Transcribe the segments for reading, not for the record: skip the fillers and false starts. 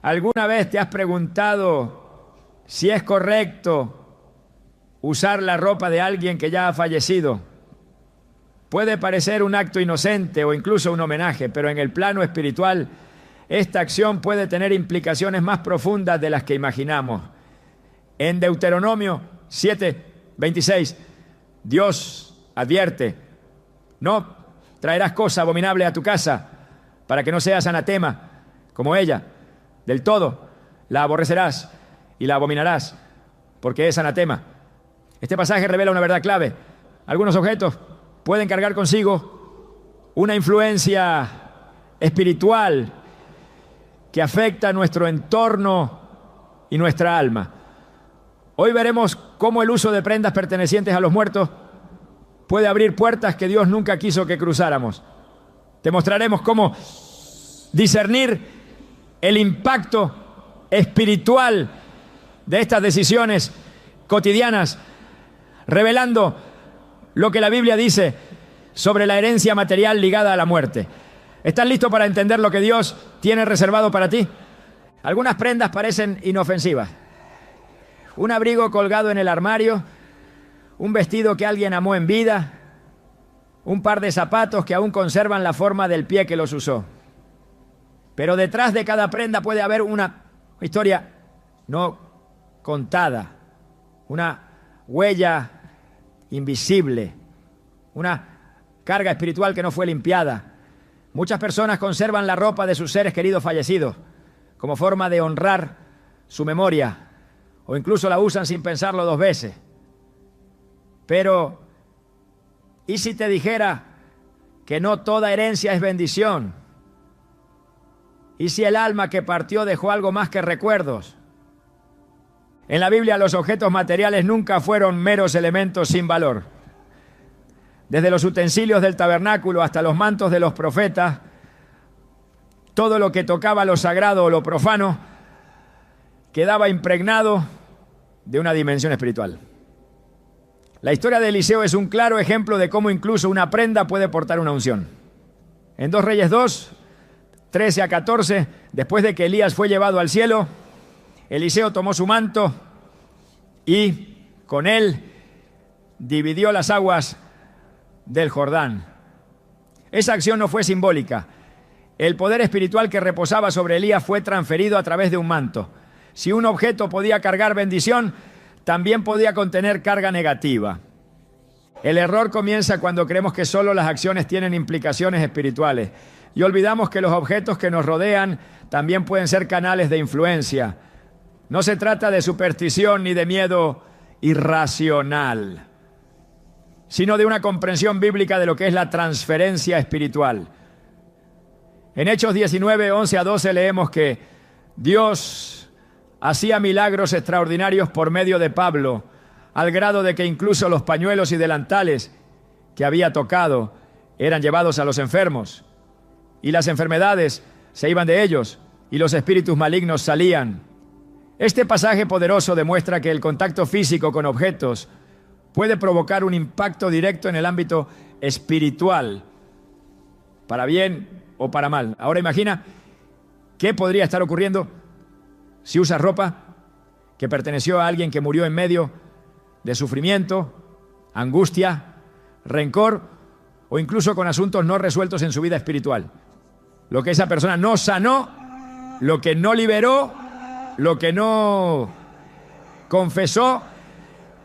¿Alguna vez te has preguntado si es correcto usar la ropa de alguien que ya ha fallecido? Puede parecer un acto inocente o incluso un homenaje, pero en el plano espiritual, esta acción puede tener implicaciones más profundas de las que imaginamos. En Deuteronomio 7:26, Dios advierte: no traerás cosa abominable a tu casa, para que no seas anatema como ella. Del todo la aborrecerás y la abominarás, porque es anatema. Este pasaje revela una verdad clave. Algunos objetos pueden cargar consigo una influencia espiritual que afecta nuestro entorno y nuestra alma. Hoy veremos cómo el uso de prendas pertenecientes a los muertos puede abrir puertas que Dios nunca quiso que cruzáramos. Te mostraremos cómo discernir el impacto espiritual de estas decisiones cotidianas, revelando lo que la Biblia dice sobre la herencia material ligada a la muerte. ¿Estás listo para entender lo que Dios tiene reservado para ti? Algunas prendas parecen inofensivas. Un abrigo colgado en el armario, un vestido que alguien amó en vida, un par de zapatos que aún conservan la forma del pie que los usó. Pero detrás de cada prenda puede haber una historia no contada, una huella invisible, una carga espiritual que no fue limpiada. Muchas personas conservan la ropa de sus seres queridos fallecidos como forma de honrar su memoria, o incluso la usan sin pensarlo dos veces. Pero, ¿y si te dijera que no toda herencia es bendición? ¿Y si el alma que partió dejó algo más que recuerdos? En la Biblia los objetos materiales nunca fueron meros elementos sin valor. Desde los utensilios del tabernáculo hasta los mantos de los profetas, todo lo que tocaba lo sagrado o lo profano quedaba impregnado de una dimensión espiritual. La historia de Eliseo es un claro ejemplo de cómo incluso una prenda puede portar una unción. En 2 Reyes 2, 13 a 14, después de que Elías fue llevado al cielo, Eliseo tomó su manto y con él dividió las aguas del Jordán. Esa acción no fue simbólica. El poder espiritual que reposaba sobre Elías fue transferido a través de un manto. Si un objeto podía cargar bendición, también podía contener carga negativa. El error comienza cuando creemos que solo las acciones tienen implicaciones espirituales y olvidamos que los objetos que nos rodean también pueden ser canales de influencia. No se trata de superstición ni de miedo irracional, sino de una comprensión bíblica de lo que es la transferencia espiritual. En Hechos 19, 11 a 12 leemos que Dios hacía milagros extraordinarios por medio de Pablo, al grado de que incluso los pañuelos y delantales que había tocado eran llevados a los enfermos, y las enfermedades se iban de ellos, y los espíritus malignos salían. Este pasaje poderoso demuestra que el contacto físico con objetos puede provocar un impacto directo en el ámbito espiritual, para bien o para mal. Ahora imagina qué podría estar ocurriendo si usas ropa que perteneció a alguien que murió en medio de sufrimiento, angustia, rencor o incluso con asuntos no resueltos en su vida espiritual. Lo que esa persona no sanó, lo que no liberó, lo que no confesó,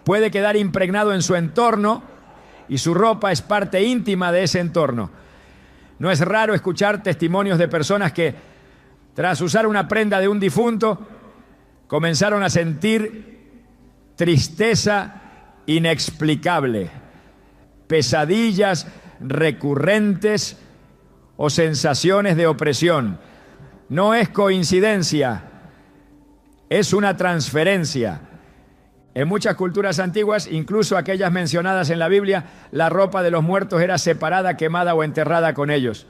puede quedar impregnado en su entorno y su ropa es parte íntima de ese entorno. No es raro escuchar testimonios de personas que, tras usar una prenda de un difunto, comenzaron a sentir tristeza inexplicable, pesadillas recurrentes o sensaciones de opresión. No es coincidencia, es una transferencia. En muchas culturas antiguas, incluso aquellas mencionadas en la Biblia, la ropa de los muertos era separada, quemada o enterrada con ellos.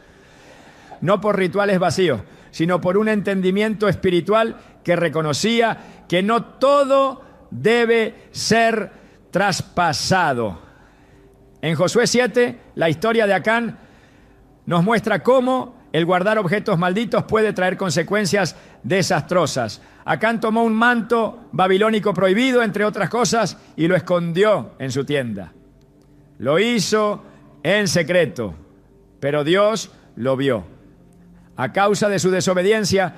No por rituales vacíos, sino por un entendimiento espiritual que reconocía que no todo debe ser traspasado. En Josué 7, la historia de Acán nos muestra cómo El guardar objetos malditos puede traer consecuencias desastrosas. Acán tomó un manto babilónico prohibido, entre otras cosas, y lo escondió en su tienda. Lo hizo en secreto, pero Dios lo vio. A causa de su desobediencia,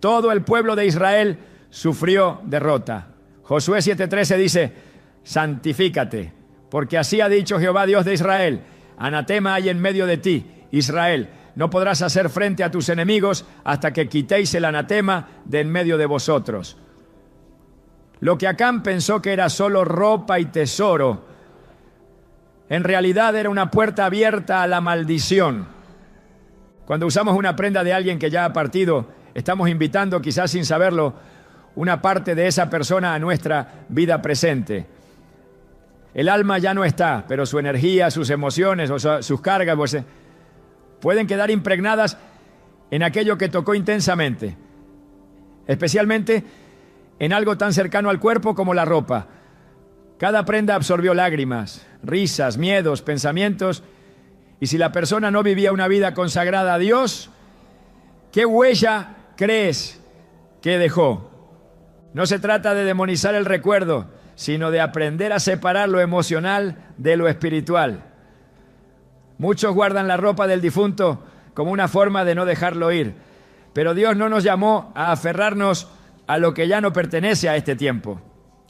todo el pueblo de Israel sufrió derrota. Josué 7:13 dice: santifícate, porque así ha dicho Jehová Dios de Israel: anatema hay en medio de ti, Israel. No podrás hacer frente a tus enemigos hasta que quitéis el anatema de en medio de vosotros. Lo que Acán pensó que era solo ropa y tesoro, en realidad era una puerta abierta a la maldición. Cuando usamos una prenda de alguien que ya ha partido, estamos invitando, quizás sin saberlo, una parte de esa persona a nuestra vida presente. El alma ya no está, pero su energía, sus emociones o sus cargas pues, pueden quedar impregnadas en aquello que tocó intensamente, especialmente en algo tan cercano al cuerpo como la ropa. Cada prenda absorbió lágrimas, risas, miedos, pensamientos, y si la persona no vivía una vida consagrada a Dios, ¿qué huella crees que dejó? No se trata de demonizar el recuerdo, sino de aprender a separar lo emocional de lo espiritual. Muchos guardan la ropa del difunto como una forma de no dejarlo ir, pero Dios no nos llamó a aferrarnos a lo que ya no pertenece a este tiempo.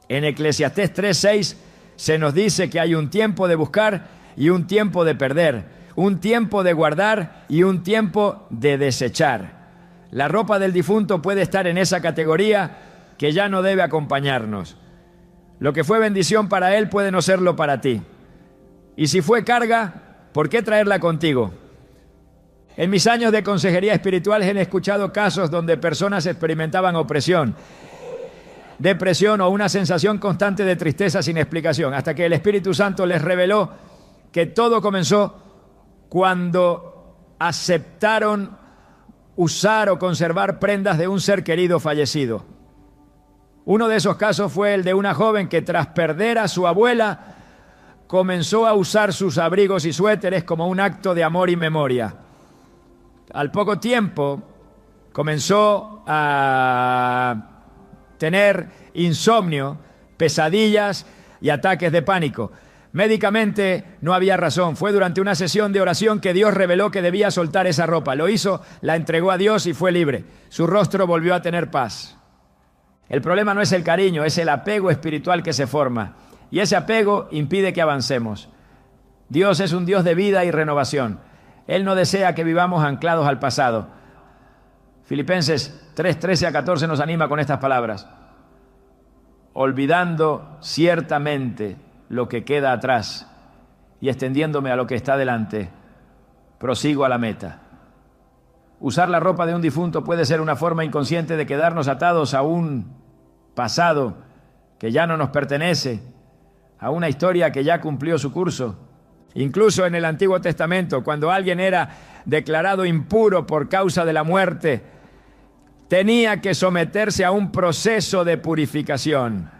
En Eclesiastés 3:6 se nos dice que hay un tiempo de buscar y un tiempo de perder, un tiempo de guardar y un tiempo de desechar. La ropa del difunto puede estar en esa categoría que ya no debe acompañarnos. Lo que fue bendición para él puede no serlo para ti. Y si fue carga, ¿por qué traerla contigo? En mis años de consejería espiritual he escuchado casos donde personas experimentaban opresión, depresión o una sensación constante de tristeza sin explicación, hasta que el Espíritu Santo les reveló que todo comenzó cuando aceptaron usar o conservar prendas de un ser querido fallecido. Uno de esos casos fue el de una joven que tras perder a su abuela comenzó a usar sus abrigos y suéteres como un acto de amor y memoria. Al poco tiempo comenzó a tener insomnio, pesadillas y ataques de pánico. Médicamente no había razón. Fue durante una sesión de oración que Dios reveló que debía soltar esa ropa. Lo hizo, la entregó a Dios y fue libre. Su rostro volvió a tener paz. El problema no es el cariño, es el apego espiritual que se forma. Y ese apego impide que avancemos. Dios es un Dios de vida y renovación. Él no desea que vivamos anclados al pasado. Filipenses 3:13-14 nos anima con estas palabras: olvidando ciertamente lo que queda atrás y extendiéndome a lo que está delante, prosigo a la meta. Usar la ropa de un difunto puede ser una forma inconsciente de quedarnos atados a un pasado que ya no nos pertenece, a una historia que ya cumplió su curso. Incluso en el Antiguo Testamento, cuando alguien era declarado impuro por causa de la muerte, tenía que someterse a un proceso de purificación.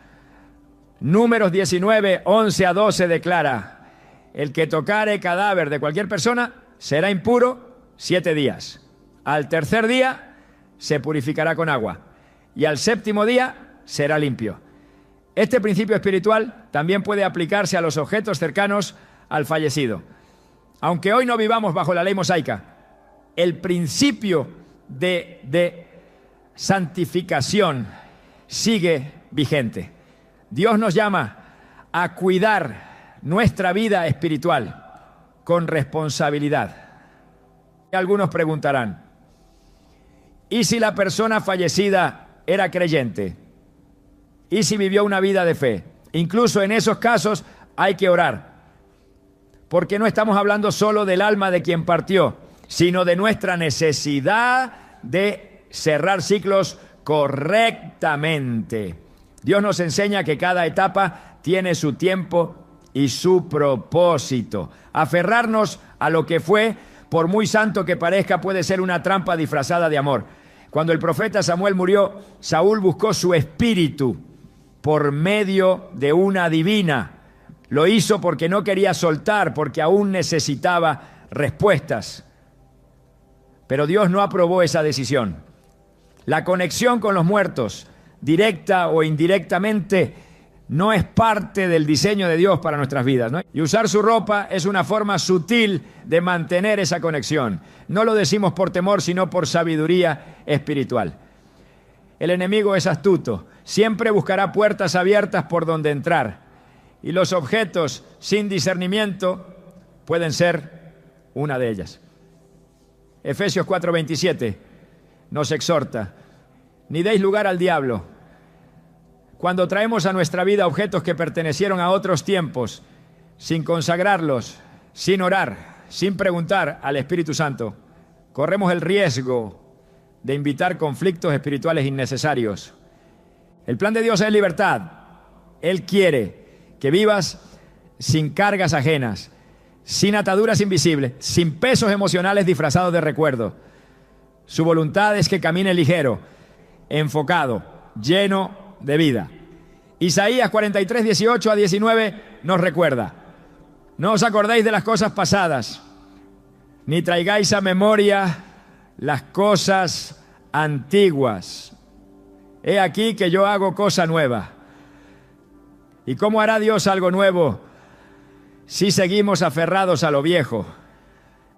Números 19:11-12 declara: el que tocare cadáver de cualquier persona será impuro 7 días. Al tercer día se purificará con agua y al séptimo día será limpio. Este principio espiritual también puede aplicarse a los objetos cercanos al fallecido. Aunque hoy no vivamos bajo la ley mosaica, el principio de santificación sigue vigente. Dios nos llama a cuidar nuestra vida espiritual con responsabilidad. Algunos preguntarán: ¿y si la persona fallecida era creyente? ¿Y si vivió una vida de fe? Incluso en esos casos hay que orar, porque no estamos hablando solo del alma de quien partió, sino de nuestra necesidad de cerrar ciclos correctamente. Dios nos enseña que cada etapa tiene su tiempo y su propósito. Aferrarnos a lo que fue, por muy santo que parezca, puede ser una trampa disfrazada de amor. Cuando el profeta Samuel murió, Saúl buscó su espíritu por medio de una divina. Lo hizo porque no quería soltar, porque aún necesitaba respuestas. Pero Dios no aprobó esa decisión. La conexión con los muertos, directa o indirectamente, no es parte del diseño de Dios para nuestras vidas, ¿no? Y usar su ropa es una forma sutil de mantener esa conexión. No lo decimos por temor, sino por sabiduría espiritual. El enemigo es astuto. Siempre buscará puertas abiertas por donde entrar. Y los objetos sin discernimiento pueden ser una de ellas. Efesios 4:27 nos exhorta: ni deis lugar al diablo. Cuando traemos a nuestra vida objetos que pertenecieron a otros tiempos, sin consagrarlos, sin orar, sin preguntar al Espíritu Santo, corremos el riesgo de invitar conflictos espirituales innecesarios. El plan de Dios es libertad. Él quiere que vivas sin cargas ajenas, sin ataduras invisibles, sin pesos emocionales disfrazados de recuerdo. Su voluntad es que camine ligero, enfocado, lleno de vida. Isaías 43, 18 a 19 nos recuerda: no os acordéis de las cosas pasadas, ni traigáis a memoria las cosas antiguas. He aquí que yo hago cosa nueva. ¿Y cómo hará Dios algo nuevo si seguimos aferrados a lo viejo?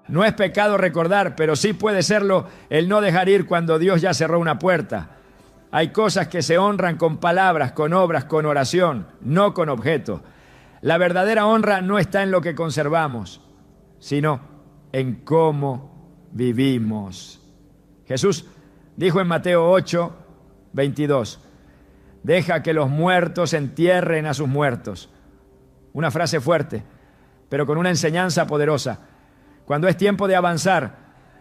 No es pecado recordar, pero sí puede serlo el no dejar ir cuando Dios ya cerró una puerta. Hay cosas que se honran con palabras, con obras, con oración, no con objetos. La verdadera honra no está en lo que conservamos, sino en cómo vivimos. Jesús dijo en Mateo 8:22: deja que los muertos entierren a sus muertos. Una frase fuerte, pero con una enseñanza poderosa. Cuando es tiempo de avanzar,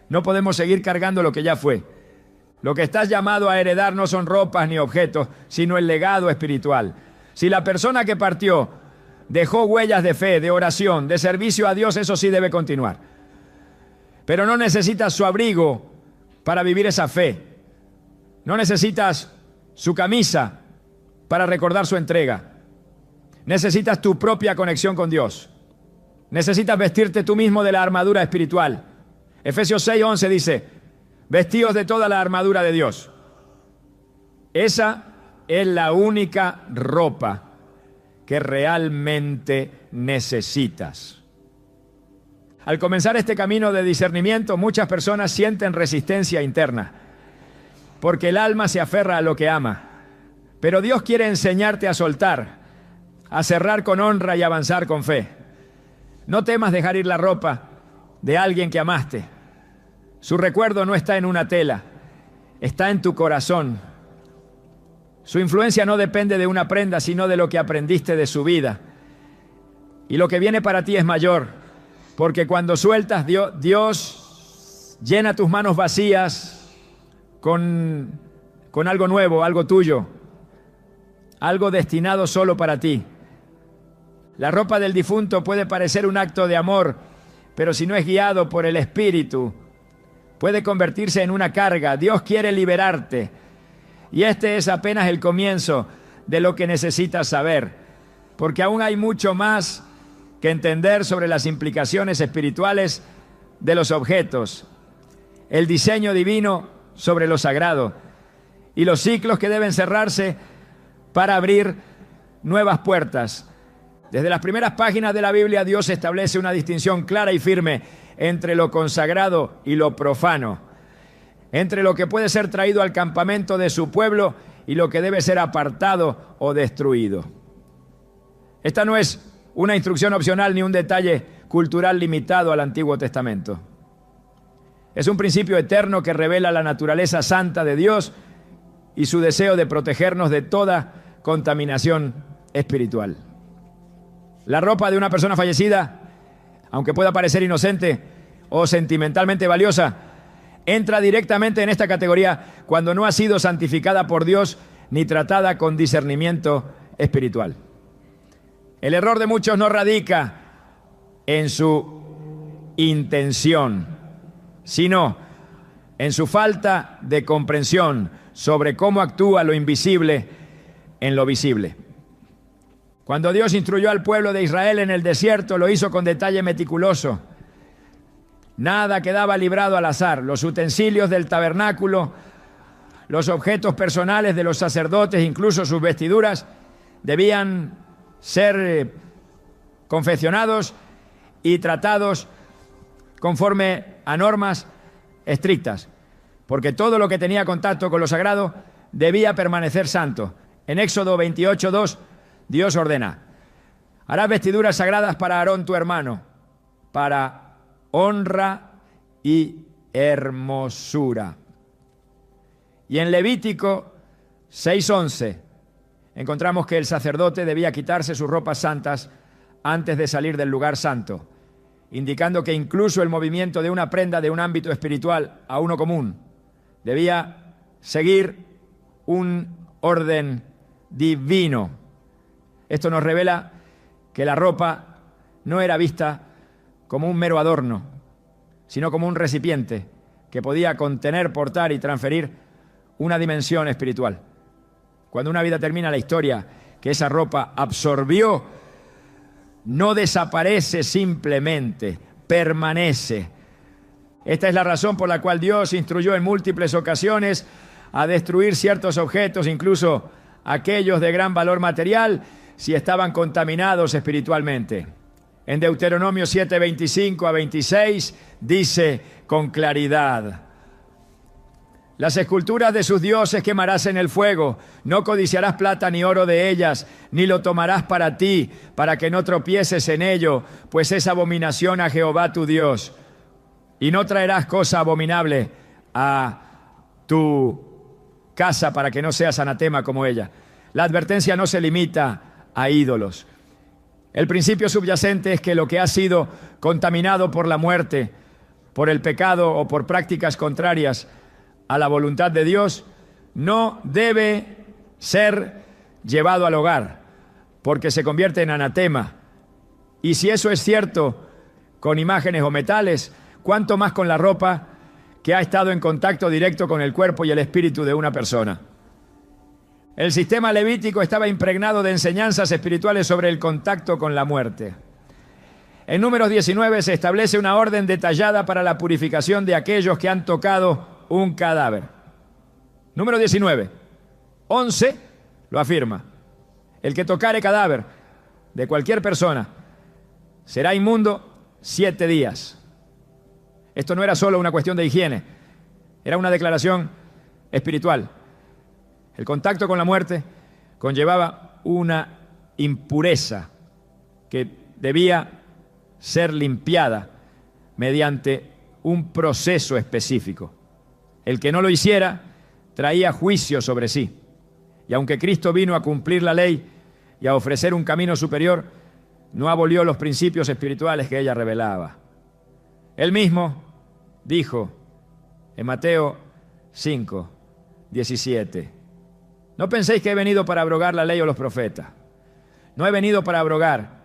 no podemos seguir cargando lo que ya fue. Lo que estás llamado a heredar no son ropas ni objetos, sino el legado espiritual. Si la persona que partió dejó huellas de fe, de oración, de servicio a Dios, eso sí debe continuar. Pero no necesitas su abrigo para vivir esa fe. No necesitas su camisa para recordar su entrega. Necesitas tu propia conexión con Dios. Necesitas vestirte tú mismo de la armadura espiritual. Efesios 6:11 dice: vestíos de toda la armadura de Dios. Esa es la única ropa que realmente necesitas. Al comenzar este camino de discernimiento, muchas personas sienten resistencia interna, porque el alma se aferra a lo que ama. Pero Dios quiere enseñarte a soltar, a cerrar con honra y avanzar con fe. No temas dejar ir la ropa de alguien que amaste. Su recuerdo no está en una tela, está en tu corazón. Su influencia no depende de una prenda, sino de lo que aprendiste de su vida. Y lo que viene para ti es mayor, porque cuando sueltas, Dios llena tus manos vacías con algo nuevo, algo tuyo, algo destinado solo para ti. La ropa del difunto puede parecer un acto de amor, pero si no es guiado por el Espíritu, puede convertirse en una carga. Dios quiere liberarte. Y este es apenas el comienzo de lo que necesitas saber, porque aún hay mucho más que entender sobre las implicaciones espirituales de los objetos, el diseño divino sobre lo sagrado y los ciclos que deben cerrarse para abrir nuevas puertas. Desde las primeras páginas de la Biblia, Dios establece una distinción clara y firme entre lo consagrado y lo profano, entre lo que puede ser traído al campamento de su pueblo y lo que debe ser apartado o destruido. Esta no es una instrucción opcional ni un detalle cultural limitado al Antiguo Testamento. Es un principio eterno que revela la naturaleza santa de Dios y su deseo de protegernos de toda contaminación espiritual. La ropa de una persona fallecida, aunque pueda parecer inocente o sentimentalmente valiosa, entra directamente en esta categoría cuando no ha sido santificada por Dios ni tratada con discernimiento espiritual. El error de muchos no radica en su intención, sino en su falta de comprensión sobre cómo actúa lo invisible en lo visible. Cuando Dios instruyó al pueblo de Israel en el desierto, lo hizo con detalle meticuloso. Nada quedaba librado al azar. Los utensilios del tabernáculo, los objetos personales de los sacerdotes, incluso sus vestiduras, debían ser confeccionados y tratados conforme a normas estrictas, porque todo lo que tenía contacto con lo sagrado debía permanecer santo. En Éxodo 28:2, Dios ordena: harás vestiduras sagradas para Aarón tu hermano, para honra y hermosura. Y en Levítico 6:11 encontramos que el sacerdote debía quitarse sus ropas santas antes de salir del lugar santo, indicando que incluso el movimiento de una prenda de un ámbito espiritual a uno común debía seguir un orden divino. Esto nos revela que la ropa no era vista como un mero adorno, sino como un recipiente que podía contener, portar y transferir una dimensión espiritual. Cuando una vida termina, la historia que esa ropa absorbió no desaparece simplemente, permanece. Esta es la razón por la cual Dios instruyó en múltiples ocasiones a destruir ciertos objetos, incluso aquellos de gran valor material, si estaban contaminados espiritualmente. En Deuteronomio 7:25-26 dice con claridad: las esculturas de sus dioses quemarás en el fuego, no codiciarás plata ni oro de ellas, ni lo tomarás para ti, para que no tropieces en ello, pues es abominación a Jehová tu Dios. Y no traerás cosa abominable a tu casa para que no seas anatema como ella. La advertencia no se limita a ídolos. El principio subyacente es que lo que ha sido contaminado por la muerte, por el pecado o por prácticas contrarias a la voluntad de Dios, no debe ser llevado al hogar, porque se convierte en anatema. Y si eso es cierto con imágenes o metales, cuánto más con la ropa que ha estado en contacto directo con el cuerpo y el espíritu de una persona. El sistema levítico estaba impregnado de enseñanzas espirituales sobre el contacto con la muerte. En Números 19 se establece una orden detallada para la purificación de aquellos que han tocado un cadáver. Número 19, 11 lo afirma: el que tocare cadáver de cualquier persona será inmundo 7 días. Esto no era solo una cuestión de higiene, era una declaración espiritual. El contacto con la muerte conllevaba una impureza que debía ser limpiada mediante un proceso específico. El que no lo hiciera traía juicio sobre sí. Y aunque Cristo vino a cumplir la ley y a ofrecer un camino superior, no abolió los principios espirituales que ella revelaba. Él mismo dijo en Mateo 5:17: no penséis que he venido para abrogar la ley o los profetas. No he venido para abrogar,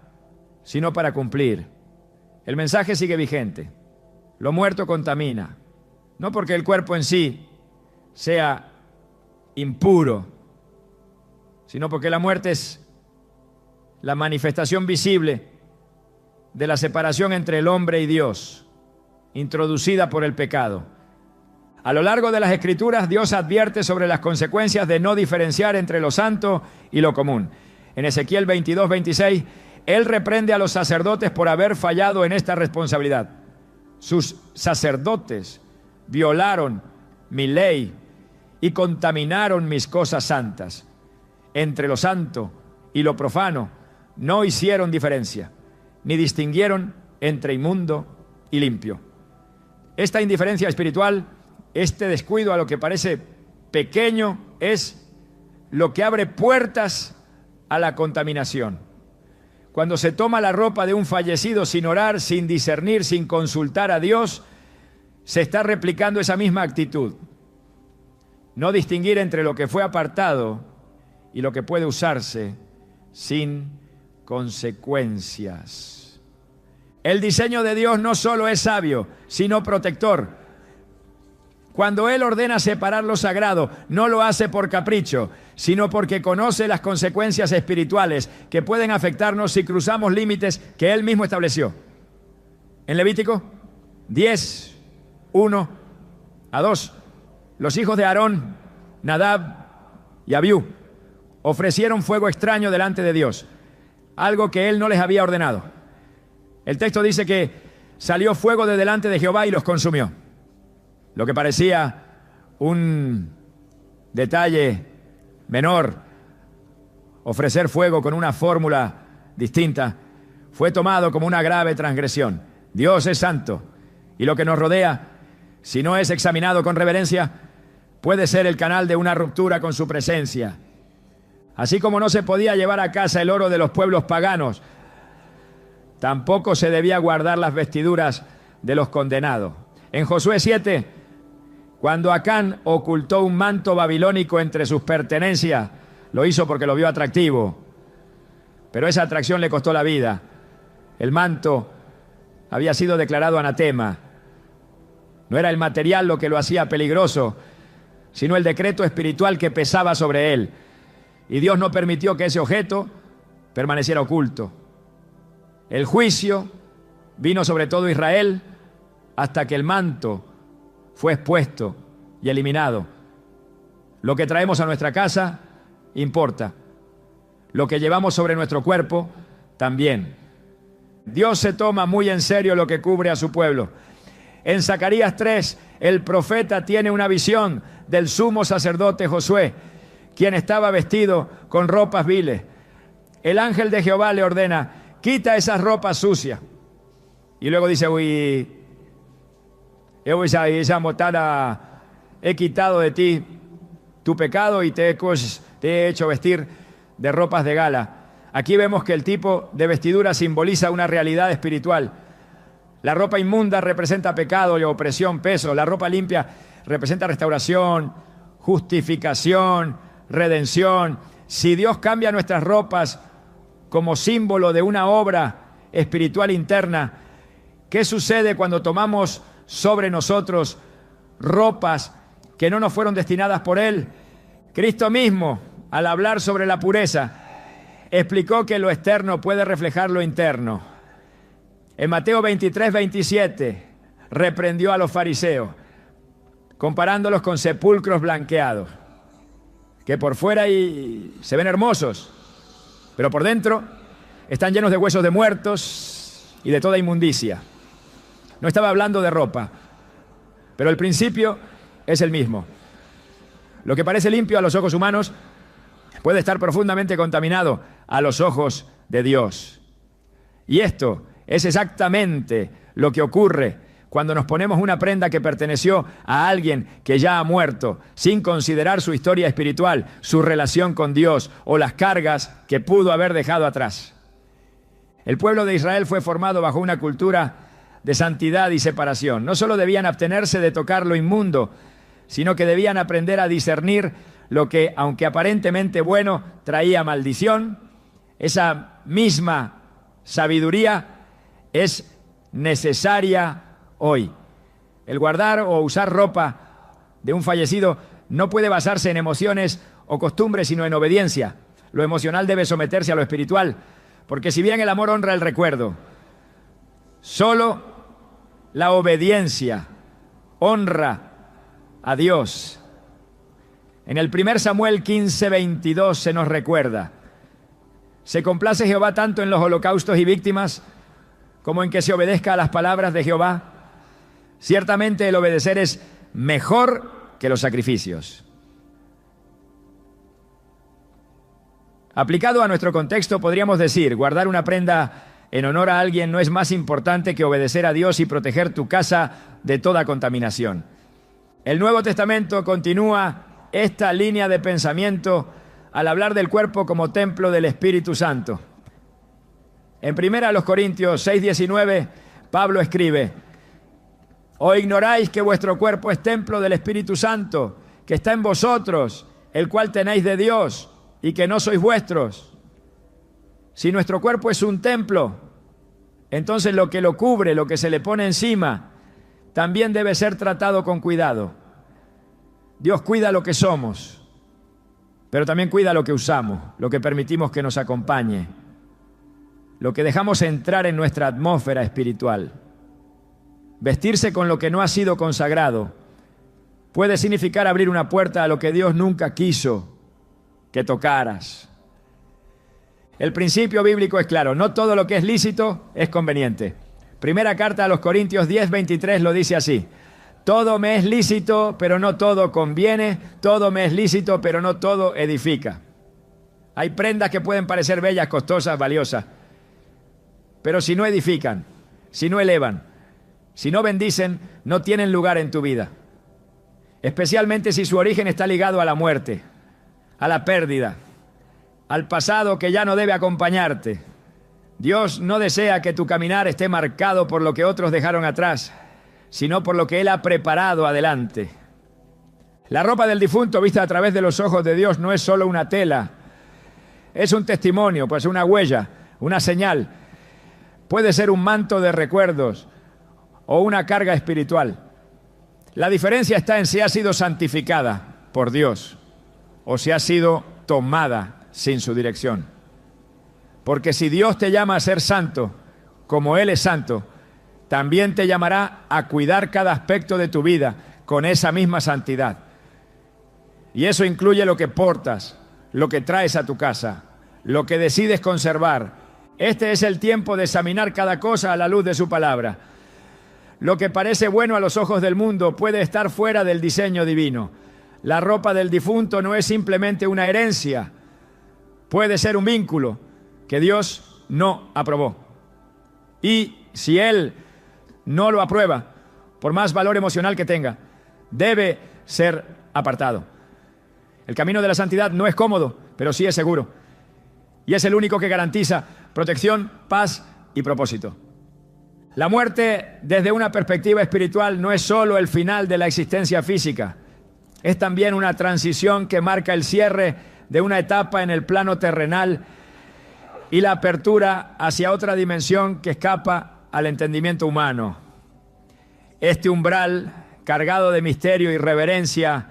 sino para cumplir. El mensaje sigue vigente. Lo muerto contamina. No porque el cuerpo en sí sea impuro, sino porque la muerte es la manifestación visible de la separación entre el hombre y Dios, introducida por el pecado. A lo largo de las Escrituras, Dios advierte sobre las consecuencias de no diferenciar entre lo santo y lo común. En Ezequiel 22:26, Él reprende a los sacerdotes por haber fallado en esta responsabilidad. Sus sacerdotes violaron mi ley y contaminaron mis cosas santas. Entre lo santo y lo profano no hicieron diferencia, ni distinguieron entre inmundo y limpio. Esta indiferencia espiritual, este descuido a lo que parece pequeño, es lo que abre puertas a la contaminación. Cuando se toma la ropa de un fallecido sin orar, sin discernir, sin consultar a Dios, se está replicando esa misma actitud. No distinguir entre lo que fue apartado y lo que puede usarse sin consecuencias. El diseño de Dios no solo es sabio, sino protector. Cuando Él ordena separar lo sagrado, no lo hace por capricho, sino porque conoce las consecuencias espirituales que pueden afectarnos si cruzamos límites que Él mismo estableció. En Levítico 10:1-2. Los hijos de Aarón, Nadab y Abiú, ofrecieron fuego extraño delante de Dios, algo que él no les había ordenado. El texto dice que salió fuego de delante de Jehová y los consumió. Lo que parecía un detalle menor, ofrecer fuego con una fórmula distinta, fue tomado como una grave transgresión. Dios es santo y lo que nos rodea, si no es examinado con reverencia, puede ser el canal de una ruptura con su presencia. Así como no se podía llevar a casa el oro de los pueblos paganos, tampoco se debía guardar las vestiduras de los condenados. En Josué 7, cuando Acán ocultó un manto babilónico entre sus pertenencias, lo hizo porque lo vio atractivo, pero esa atracción le costó la vida. El manto había sido declarado anatema. No era el material lo que lo hacía peligroso, sino el decreto espiritual que pesaba sobre él. Y Dios no permitió que ese objeto permaneciera oculto. El juicio vino sobre todo Israel hasta que el manto fue expuesto y eliminado. Lo que traemos a nuestra casa importa. Lo que llevamos sobre nuestro cuerpo también. Dios se toma muy en serio lo que cubre a su pueblo. En Zacarías 3, el profeta tiene una visión del sumo sacerdote Josué, quien estaba vestido con ropas viles. El ángel de Jehová le ordena: quita esas ropas sucias. Y luego dice: he quitado de ti tu pecado y te he hecho vestir de ropas de gala. Aquí vemos que el tipo de vestidura simboliza una realidad espiritual. La ropa inmunda representa pecado, opresión, peso. La ropa limpia representa restauración, justificación, redención. Si Dios cambia nuestras ropas como símbolo de una obra espiritual interna, ¿qué sucede cuando tomamos sobre nosotros ropas que no nos fueron destinadas por Él? Cristo mismo, al hablar sobre la pureza, explicó que lo externo puede reflejar lo interno. En Mateo 23:27 reprendió a los fariseos, comparándolos con sepulcros blanqueados, que por fuera se ven hermosos, pero por dentro están llenos de huesos de muertos y de toda inmundicia. No estaba hablando de ropa, pero el principio es el mismo. Lo que parece limpio a los ojos humanos puede estar profundamente contaminado a los ojos de Dios. Y esto es exactamente lo que ocurre cuando nos ponemos una prenda que perteneció a alguien que ya ha muerto, sin considerar su historia espiritual, su relación con Dios o las cargas que pudo haber dejado atrás. El pueblo de Israel fue formado bajo una cultura de santidad y separación. No solo debían abstenerse de tocar lo inmundo, sino que debían aprender a discernir lo que, aunque aparentemente bueno, traía maldición. Esa misma sabiduría es necesaria hoy. El guardar o usar ropa de un fallecido no puede basarse en emociones o costumbres, sino en obediencia. Lo emocional debe someterse a lo espiritual, porque si bien el amor honra el recuerdo, solo la obediencia honra a Dios. En el 1 Samuel 15:22 se nos recuerda: se complace Jehová tanto en los holocaustos y víctimas como en que se obedezca a las palabras de Jehová. Ciertamente el obedecer es mejor que los sacrificios. Aplicado a nuestro contexto, podríamos decir: guardar una prenda en honor a alguien no es más importante que obedecer a Dios y proteger tu casa de toda contaminación. El Nuevo Testamento continúa esta línea de pensamiento al hablar del cuerpo como templo del Espíritu Santo. En 1 Corintios 6:19, Pablo escribe: ¿o ignoráis que vuestro cuerpo es templo del Espíritu Santo, que está en vosotros, el cual tenéis de Dios, y que no sois vuestros? Si nuestro cuerpo es un templo, entonces lo que lo cubre, lo que se le pone encima, también debe ser tratado con cuidado. Dios cuida lo que somos, pero también cuida lo que usamos, lo que permitimos que nos acompañe, lo que dejamos entrar en nuestra atmósfera espiritual. Vestirse con lo que no ha sido consagrado puede significar abrir una puerta a lo que Dios nunca quiso que tocaras. El principio bíblico es claro, no todo lo que es lícito es conveniente. Primera carta a los Corintios 10:23 lo dice así: todo me es lícito, pero no todo conviene, todo me es lícito, pero no todo edifica. Hay prendas que pueden parecer bellas, costosas, valiosas, pero si no edifican, si no elevan, si no bendicen, no tienen lugar en tu vida. Especialmente si su origen está ligado a la muerte, a la pérdida, al pasado que ya no debe acompañarte. Dios no desea que tu caminar esté marcado por lo que otros dejaron atrás, sino por lo que Él ha preparado adelante. La ropa del difunto vista a través de los ojos de Dios no es solo una tela, es un testimonio, pues una huella, una señal. Puede ser un manto de recuerdos o una carga espiritual. La diferencia está en si ha sido santificada por Dios o si ha sido tomada sin su dirección. Porque si Dios te llama a ser santo, como Él es santo, también te llamará a cuidar cada aspecto de tu vida con esa misma santidad. Y eso incluye lo que portas, lo que traes a tu casa, lo que decides conservar. Este es el tiempo de examinar cada cosa a la luz de su palabra. Lo que parece bueno a los ojos del mundo puede estar fuera del diseño divino. La ropa del difunto no es simplemente una herencia, puede ser un vínculo que Dios no aprobó. Y si Él no lo aprueba, por más valor emocional que tenga, debe ser apartado. El camino de la santidad no es cómodo, pero sí es seguro. Y es el único que garantiza protección, paz y propósito. La muerte, desde una perspectiva espiritual, no es solo el final de la existencia física. Es también una transición que marca el cierre de una etapa en el plano terrenal y la apertura hacia otra dimensión que escapa al entendimiento humano. Este umbral, cargado de misterio y reverencia,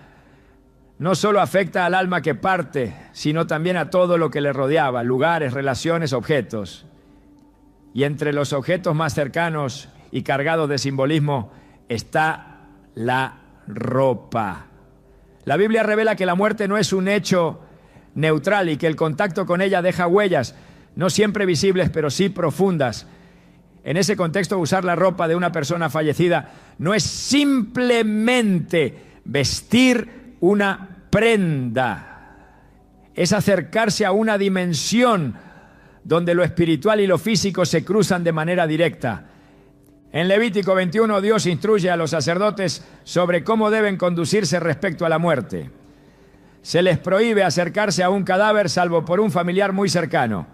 no solo afecta al alma que parte, sino también a todo lo que le rodeaba, lugares, relaciones, objetos. Y entre los objetos más cercanos y cargados de simbolismo está la ropa. La Biblia revela que la muerte no es un hecho neutral y que el contacto con ella deja huellas, no siempre visibles, pero sí profundas. En ese contexto, usar la ropa de una persona fallecida no es simplemente vestir una prenda, es acercarse a una dimensión donde lo espiritual y lo físico se cruzan de manera directa. En Levítico 21, Dios instruye a los sacerdotes sobre cómo deben conducirse respecto a la muerte. Se les prohíbe acercarse a un cadáver salvo por un familiar muy cercano.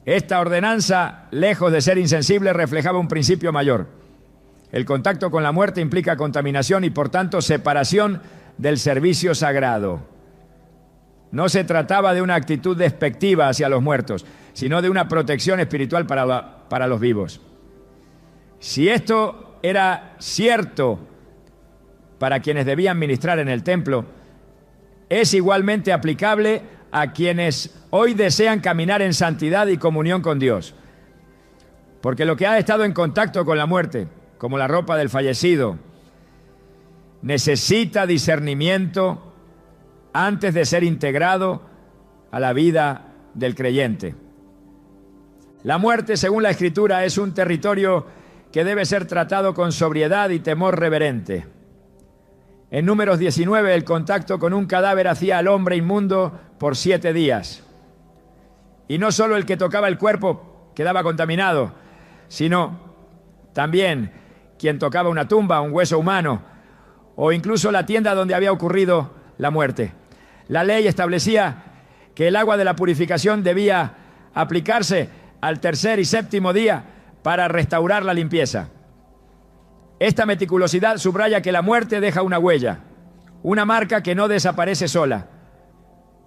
Esta ordenanza, lejos de ser insensible, reflejaba un principio mayor. El contacto con la muerte implica contaminación y, por tanto, separación del servicio sagrado. No se trataba de una actitud despectiva hacia los muertos, sino de una protección espiritual para los vivos. Si esto era cierto para quienes debían ministrar en el templo, es igualmente aplicable a quienes hoy desean caminar en santidad y comunión con Dios. Porque lo que ha estado en contacto con la muerte, como la ropa del fallecido, necesita discernimiento antes de ser integrado a la vida del creyente. La muerte, según la Escritura, es un territorio que debe ser tratado con sobriedad y temor reverente. En Números 19, el contacto con un cadáver hacía al hombre inmundo por 7 días. Y no solo el que tocaba el cuerpo quedaba contaminado, sino también quien tocaba una tumba, un hueso humano, o incluso la tienda donde había ocurrido la muerte. La ley establecía que el agua de la purificación debía aplicarse al 3er y 7º día para restaurar la limpieza. Esta meticulosidad subraya que la muerte deja una huella, una marca que no desaparece sola.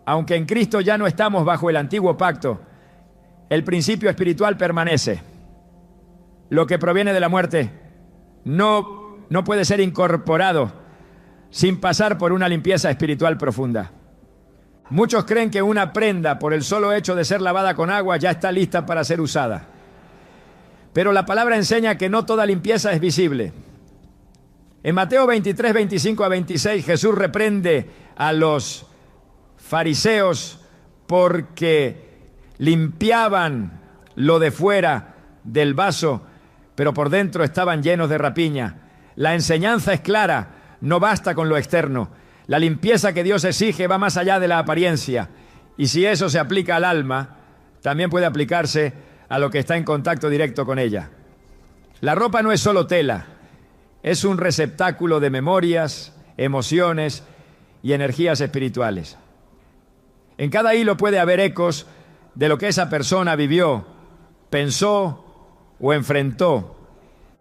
Aunque en Cristo ya no estamos bajo el antiguo pacto, el principio espiritual permanece. Lo que proviene de la muerte no puede ser incorporado sin pasar por una limpieza espiritual profunda. Muchos creen que una prenda, por el solo hecho de ser lavada con agua, ya está lista para ser usada. Pero la palabra enseña que no toda limpieza es visible. En Mateo 23, 25 a 26, Jesús reprende a los fariseos porque limpiaban lo de fuera del vaso, pero por dentro estaban llenos de rapiña. La enseñanza es clara, no basta con lo externo. La limpieza que Dios exige va más allá de la apariencia. Y si eso se aplica al alma, también puede aplicarse a lo que está en contacto directo con ella. La ropa no es solo tela, es un receptáculo de memorias, emociones y energías espirituales. En cada hilo puede haber ecos de lo que esa persona vivió, pensó o enfrentó.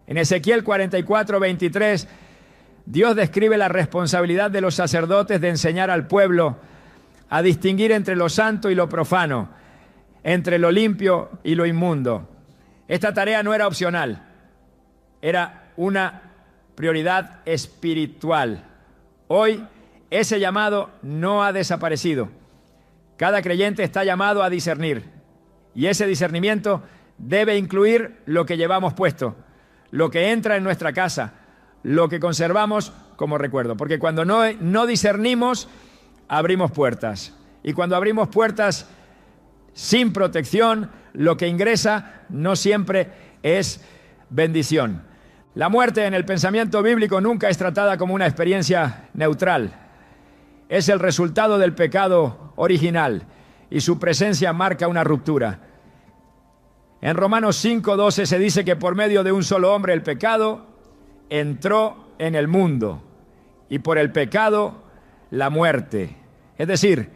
En Ezequiel 44, 23, Dios describe la responsabilidad de los sacerdotes de enseñar al pueblo a distinguir entre lo santo y lo profano, entre lo limpio y lo inmundo. Esta tarea no era opcional, era una prioridad espiritual. Hoy ese llamado no ha desaparecido. Cada creyente está llamado a discernir, y ese discernimiento debe incluir lo que llevamos puesto, lo que entra en nuestra casa, lo que conservamos como recuerdo. Porque cuando no discernimos, abrimos puertas. Y cuando abrimos puertas sin protección, lo que ingresa no siempre es bendición. La muerte en el pensamiento bíblico nunca es tratada como una experiencia neutral. Es el resultado del pecado original y su presencia marca una ruptura. En Romanos 5:12 se dice que por medio de un solo hombre el pecado entró en el mundo y por el pecado la muerte. Es decir,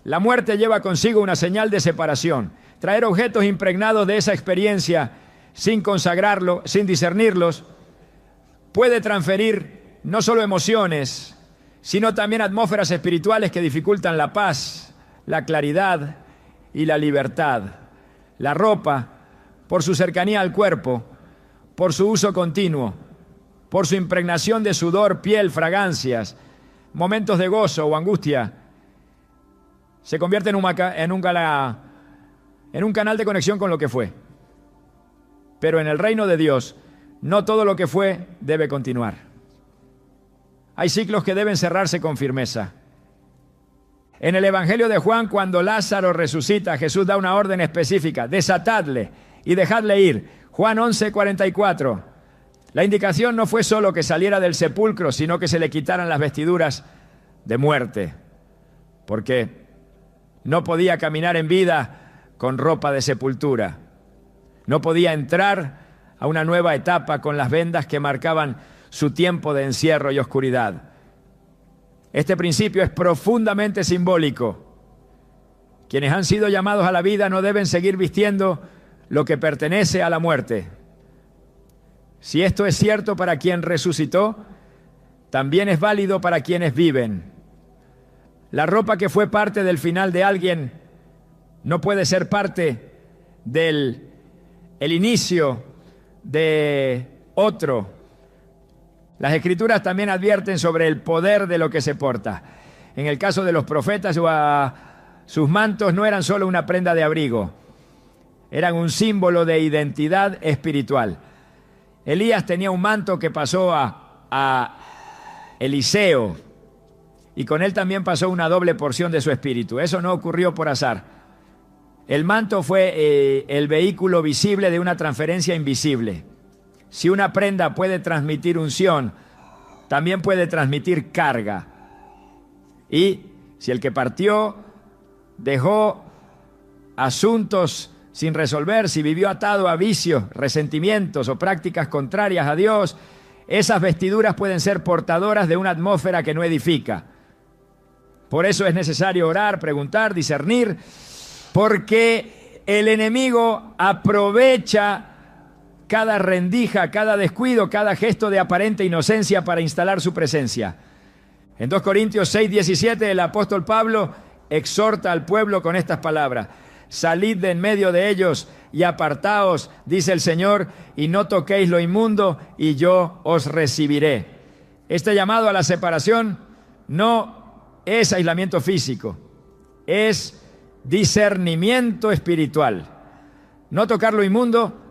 la muerte lleva consigo una señal de separación. Traer objetos impregnados de esa experiencia sin consagrarlo, sin discernirlos, puede transferir no solo emociones, sino también atmósferas espirituales que dificultan la paz, la claridad y la libertad. La ropa, por su cercanía al cuerpo, por su uso continuo, por su impregnación de sudor, piel, fragancias, momentos de gozo o angustia, se convierte en un canal de conexión con lo que fue. Pero en el reino de Dios, no todo lo que fue debe continuar. Hay ciclos que deben cerrarse con firmeza. En el Evangelio de Juan, cuando Lázaro resucita, Jesús da una orden específica: desatadle y dejadle ir. Juan 11:44. La indicación no fue solo que saliera del sepulcro, sino que se le quitaran las vestiduras de muerte, porque no podía caminar en vida con ropa de sepultura. No podía entrar a una nueva etapa con las vendas que marcaban su tiempo de encierro y oscuridad. Este principio es profundamente simbólico. Quienes han sido llamados a la vida no deben seguir vistiendo lo que pertenece a la muerte. Si esto es cierto para quien resucitó, también es válido para quienes viven. La ropa que fue parte del final de alguien no puede ser parte del inicio de otro. Las Escrituras también advierten sobre el poder de lo que se porta. En el caso de los profetas, sus mantos no eran solo una prenda de abrigo, eran un símbolo de identidad espiritual. Elías tenía un manto que pasó a Eliseo, y con él también pasó una doble porción de su espíritu. Eso no ocurrió por azar. El manto fue el vehículo visible de una transferencia invisible. Si una prenda puede transmitir unción, también puede transmitir carga. Y si el que partió dejó asuntos sin resolver, si vivió atado a vicios, resentimientos o prácticas contrarias a Dios, esas vestiduras pueden ser portadoras de una atmósfera que no edifica. Por eso es necesario orar, preguntar, discernir, porque el enemigo aprovecha cada rendija, cada descuido, cada gesto de aparente inocencia para instalar su presencia. En 2 Corintios 6:17 el apóstol Pablo exhorta al pueblo con estas palabras: salid de en medio de ellos y apartaos, dice el Señor, y no toquéis lo inmundo, y yo os recibiré. Este llamado a la separación no es aislamiento físico, es discernimiento espiritual. No tocar lo inmundo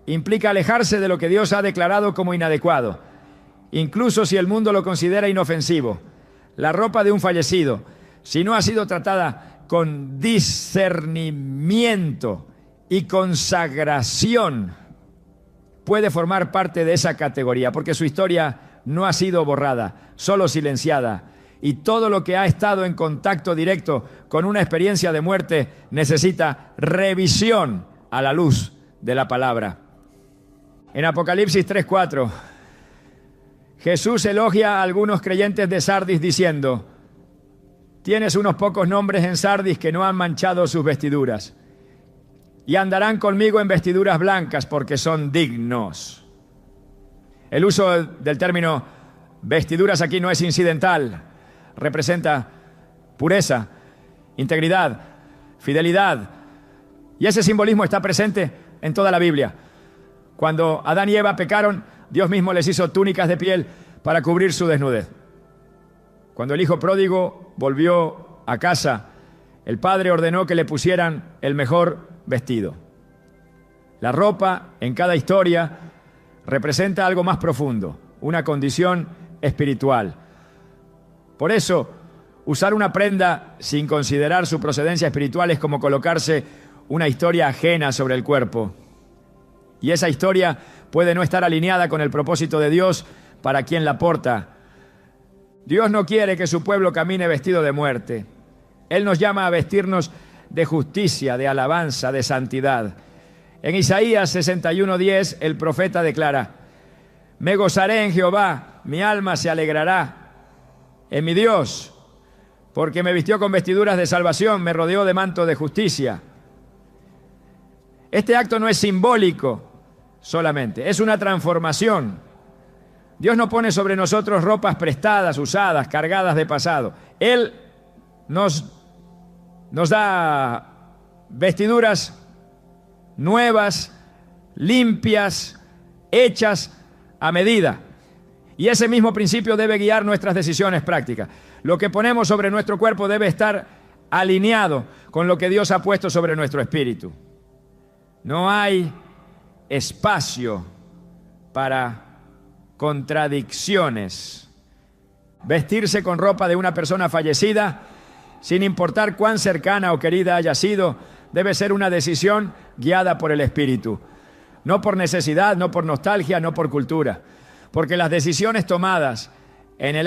implica alejarse de lo que Dios ha declarado como inadecuado, incluso si el mundo lo considera inofensivo. La ropa de un fallecido, si no ha sido tratada con discernimiento y consagración, puede formar parte de esa categoría, porque su historia no ha sido borrada, solo silenciada. Y todo lo que ha estado en contacto directo con una experiencia de muerte necesita revisión a la luz de la palabra. En Apocalipsis 3:4, Jesús elogia a algunos creyentes de Sardis diciendo: tienes unos pocos nombres en Sardis que no han manchado sus vestiduras, y andarán conmigo en vestiduras blancas porque son dignos. El uso del término vestiduras aquí no es incidental. Representa pureza, integridad, fidelidad. Y ese simbolismo está presente en toda la Biblia. Cuando Adán y Eva pecaron, Dios mismo les hizo túnicas de piel para cubrir su desnudez. Cuando el hijo pródigo volvió a casa, el padre ordenó que le pusieran el mejor vestido. La ropa en cada historia representa algo más profundo, una condición espiritual. Por eso, usar una prenda sin considerar su procedencia espiritual es como colocarse una historia ajena sobre el cuerpo. Y esa historia puede no estar alineada con el propósito de Dios para quien la porta. Dios no quiere que su pueblo camine vestido de muerte. Él nos llama a vestirnos de justicia, de alabanza, de santidad. En Isaías 61:10, el profeta declara: me gozaré en Jehová, mi alma se alegrará en mi Dios, porque me vistió con vestiduras de salvación, me rodeó de manto de justicia. Este acto no es simbólico solamente, es una transformación. Dios no pone sobre nosotros ropas prestadas, usadas, cargadas de pasado. Él nos da vestiduras nuevas, limpias, hechas a medida. Y ese mismo principio debe guiar nuestras decisiones prácticas. Lo que ponemos sobre nuestro cuerpo debe estar alineado con lo que Dios ha puesto sobre nuestro espíritu. No hay espacio para contradicciones. Vestirse con ropa de una persona fallecida, sin importar cuán cercana o querida haya sido, debe ser una decisión guiada por el espíritu. No por necesidad, no por nostalgia, no por cultura. Porque las decisiones tomadas en el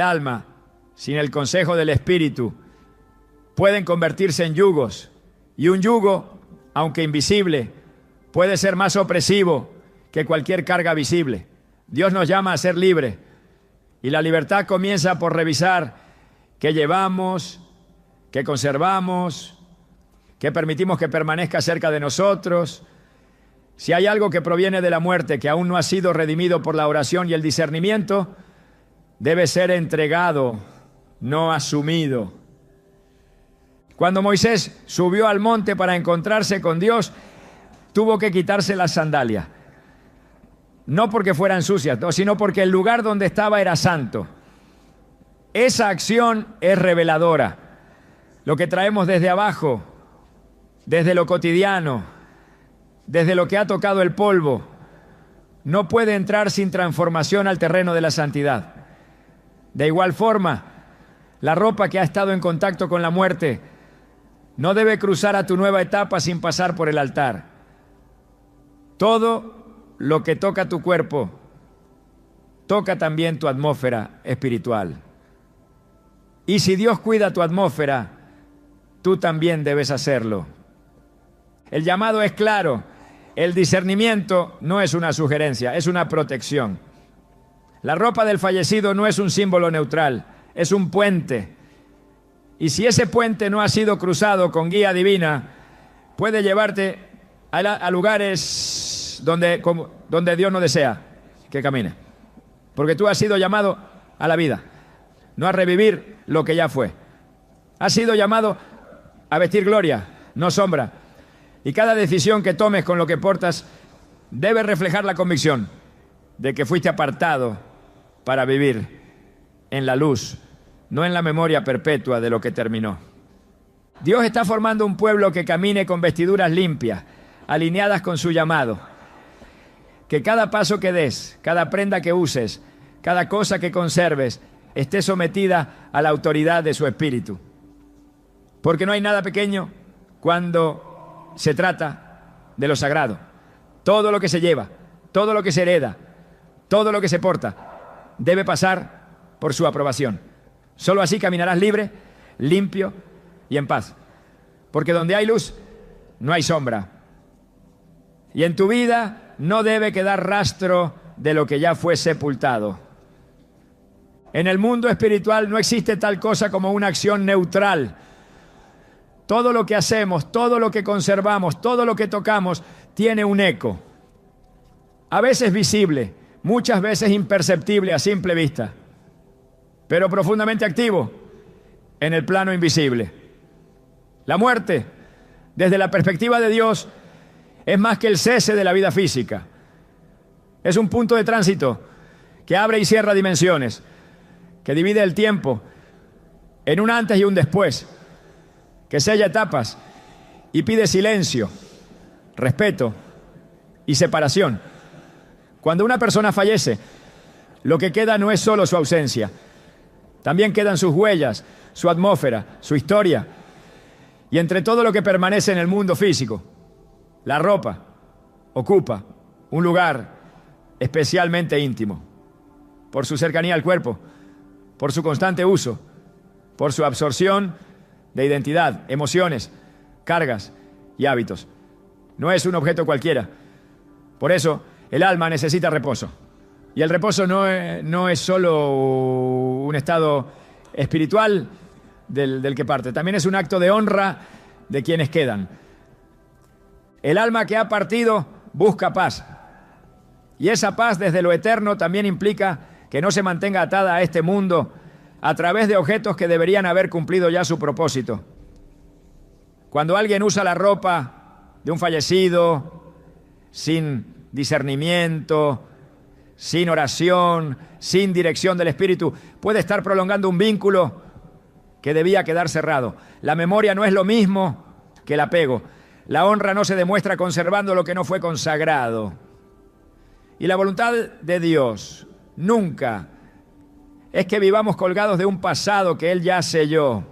alma, sin el consejo del Espíritu, pueden convertirse en yugos. Y un yugo, aunque invisible, puede ser más opresivo que cualquier carga visible. Dios nos llama a ser libres. Y la libertad comienza por revisar qué llevamos, qué conservamos, qué permitimos que permanezca cerca de nosotros. Si hay algo que proviene de la muerte que aún no ha sido redimido por la oración y el discernimiento, debe ser entregado, no asumido. Cuando Moisés subió al monte para encontrarse con Dios, tuvo que quitarse las sandalias. No porque fueran sucias, sino porque el lugar donde estaba era santo. Esa acción es reveladora. Lo que traemos desde abajo, desde lo cotidiano, desde lo que ha tocado el polvo, no puede entrar sin transformación al terreno de la santidad. De igual forma, la ropa que ha estado en contacto con la muerte no debe cruzar a tu nueva etapa sin pasar por el altar. Todo lo que toca tu cuerpo, toca también tu atmósfera espiritual. Y si Dios cuida tu atmósfera, tú también debes hacerlo. El llamado es claro. El discernimiento no es una sugerencia, es una protección. La ropa del fallecido no es un símbolo neutral, es un puente. Y si ese puente no ha sido cruzado con guía divina, puede llevarte a lugares donde Dios no desea que camine. Porque tú has sido llamado a la vida, no a revivir lo que ya fue. Has sido llamado a vestir gloria, no sombra. Y cada decisión que tomes con lo que portas debe reflejar la convicción de que fuiste apartado para vivir en la luz, no en la memoria perpetua de lo que terminó. Dios está formando un pueblo que camine con vestiduras limpias, alineadas con su llamado. Que cada paso que des, cada prenda que uses, cada cosa que conserves, esté sometida a la autoridad de su Espíritu. Porque no hay nada pequeño cuando se trata de lo sagrado. Todo lo que se lleva, todo lo que se hereda, todo lo que se porta, debe pasar por su aprobación. Solo así caminarás libre, limpio y en paz. Porque donde hay luz, no hay sombra. Y en tu vida no debe quedar rastro de lo que ya fue sepultado. En el mundo espiritual no existe tal cosa como una acción neutral. Todo lo que hacemos, todo lo que conservamos, todo lo que tocamos, tiene un eco. A veces visible, muchas veces imperceptible a simple vista, pero profundamente activo en el plano invisible. La muerte, desde la perspectiva de Dios, es más que el cese de la vida física. Es un punto de tránsito que abre y cierra dimensiones, que divide el tiempo en un antes y un después, que sella etapas y pide silencio, respeto y separación. Cuando una persona fallece, lo que queda no es solo su ausencia, también quedan sus huellas, su atmósfera, su historia, y entre todo lo que permanece en el mundo físico, la ropa ocupa un lugar especialmente íntimo, por su cercanía al cuerpo, por su constante uso, por su absorción de identidad, emociones, cargas y hábitos. No es un objeto cualquiera. Por eso, el alma necesita reposo. Y el reposo no es solo un estado espiritual del que parte, también es un acto de honra de quienes quedan. El alma que ha partido busca paz. Y esa paz desde lo eterno también implica que no se mantenga atada a este mundo a través de objetos que deberían haber cumplido ya su propósito. Cuando alguien usa la ropa de un fallecido sin discernimiento, sin oración, sin dirección del Espíritu, puede estar prolongando un vínculo que debía quedar cerrado. La memoria no es lo mismo que el apego. La honra no se demuestra conservando lo que no fue consagrado. Y la voluntad de Dios nunca es que vivamos colgados de un pasado que Él ya selló.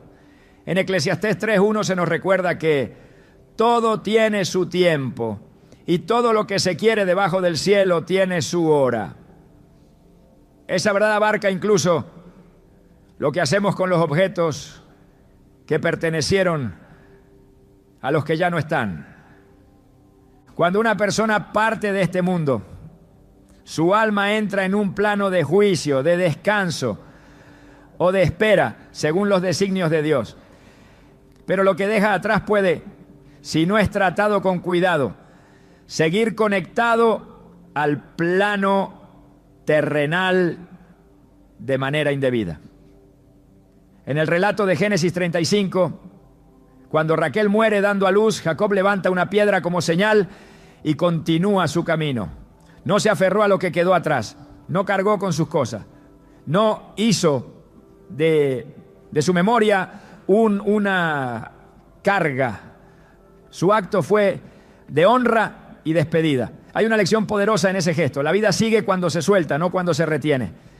En Eclesiastés 3:1 se nos recuerda que todo tiene su tiempo y todo lo que se quiere debajo del cielo tiene su hora. Esa verdad abarca incluso lo que hacemos con los objetos que pertenecieron a los que ya no están. Cuando una persona parte de este mundo, su alma entra en un plano de juicio, de descanso o de espera, según los designios de Dios. Pero lo que deja atrás puede, si no es tratado con cuidado, seguir conectado al plano terrenal de manera indebida. En el relato de Génesis 35, cuando Raquel muere dando a luz, Jacob levanta una piedra como señal y continúa su camino. No se aferró a lo que quedó atrás, no cargó con sus cosas, no hizo de su memoria una carga. Su acto fue de honra y despedida. Hay una lección poderosa en ese gesto. La vida sigue cuando se suelta, no cuando se retiene.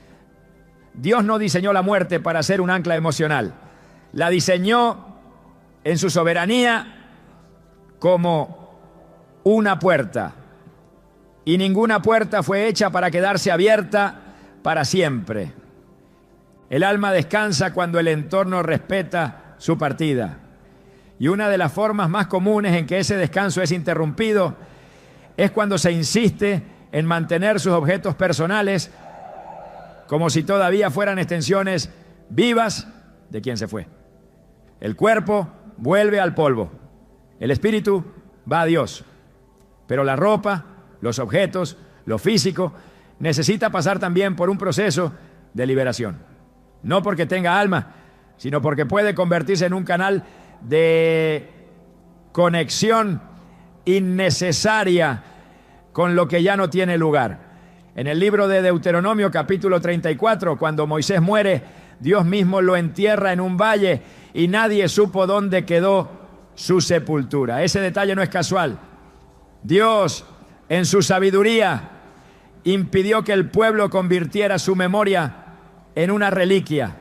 Dios no diseñó la muerte para ser un ancla emocional. La diseñó en su soberanía como una puerta. Y ninguna puerta fue hecha para quedarse abierta para siempre. El alma descansa cuando el entorno respeta su partida. Y una de las formas más comunes en que ese descanso es interrumpido es cuando se insiste en mantener sus objetos personales como si todavía fueran extensiones vivas de quien se fue. El cuerpo vuelve al polvo. El espíritu va a Dios. Pero la ropa, los objetos, lo físico, necesita pasar también por un proceso de liberación. No porque tenga alma, sino porque puede convertirse en un canal de conexión innecesaria con lo que ya no tiene lugar. En el libro de Deuteronomio, capítulo 34, cuando Moisés muere, Dios mismo lo entierra en un valle y nadie supo dónde quedó su sepultura. Ese detalle no es casual. Dios, en su sabiduría, impidió que el pueblo convirtiera su memoria en una reliquia.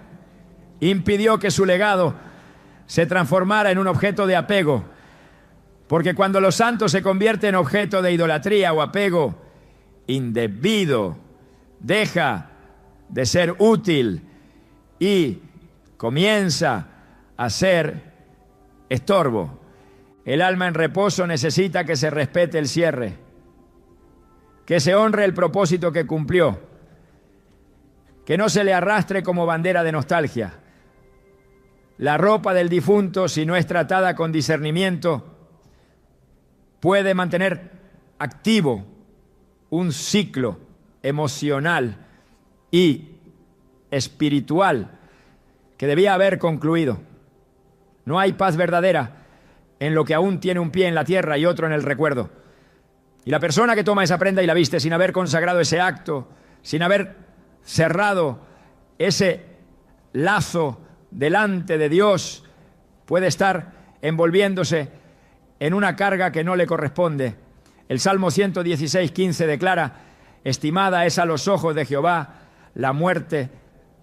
Impidió que su legado se transformara en un objeto de apego. Porque cuando los santos se convierten en objeto de idolatría o apego indebido, deja de ser útil y comienza a ser estorbo. El alma en reposo necesita que se respete el cierre, que se honre el propósito que cumplió, que no se le arrastre como bandera de nostalgia. La ropa del difunto, si no es tratada con discernimiento, puede mantener activo un ciclo emocional y espiritual que debía haber concluido. No hay paz verdadera en lo que aún tiene un pie en la tierra y otro en el recuerdo. Y la persona que toma esa prenda y la viste sin haber consagrado ese acto, sin haber cerrado ese lazo delante de Dios, puede estar envolviéndose en una carga que no le corresponde. El Salmo 116:15 declara: estimada es a los ojos de Jehová la muerte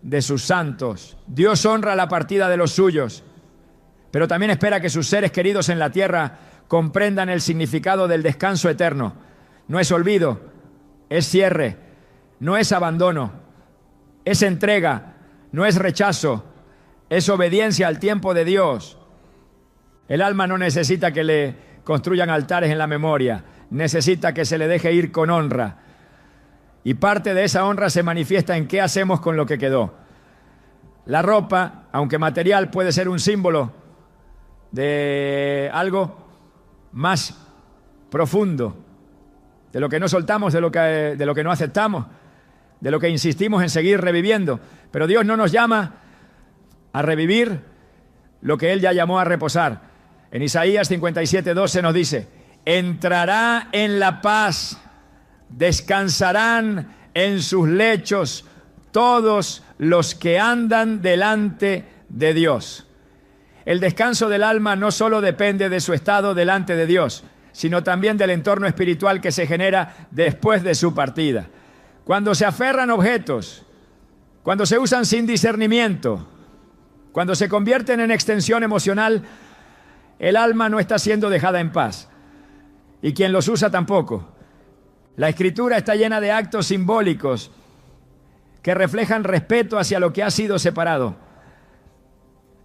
de sus santos. Dios honra la partida de los suyos, pero también espera que sus seres queridos en la tierra comprendan el significado del descanso eterno. No es olvido, es cierre, no es abandono, es entrega, no es rechazo, es obediencia al tiempo de Dios. El alma no necesita que le construyan altares en la memoria, necesita que se le deje ir con honra. Y parte de esa honra se manifiesta en qué hacemos con lo que quedó. La ropa, aunque material, puede ser un símbolo de algo más profundo, de lo que no soltamos, de lo que no aceptamos, de lo que insistimos en seguir reviviendo. Pero Dios no nos llama a revivir lo que Él ya llamó a reposar. En Isaías 57:12 nos dice: entrará en la paz, descansarán en sus lechos todos los que andan delante de Dios. El descanso del alma no solo depende de su estado delante de Dios, sino también del entorno espiritual que se genera después de su partida. Cuando se aferran objetos, cuando se usan sin discernimiento, cuando se convierten en extensión emocional, el alma no está siendo dejada en paz. Y quien los usa tampoco. La Escritura está llena de actos simbólicos que reflejan respeto hacia lo que ha sido separado.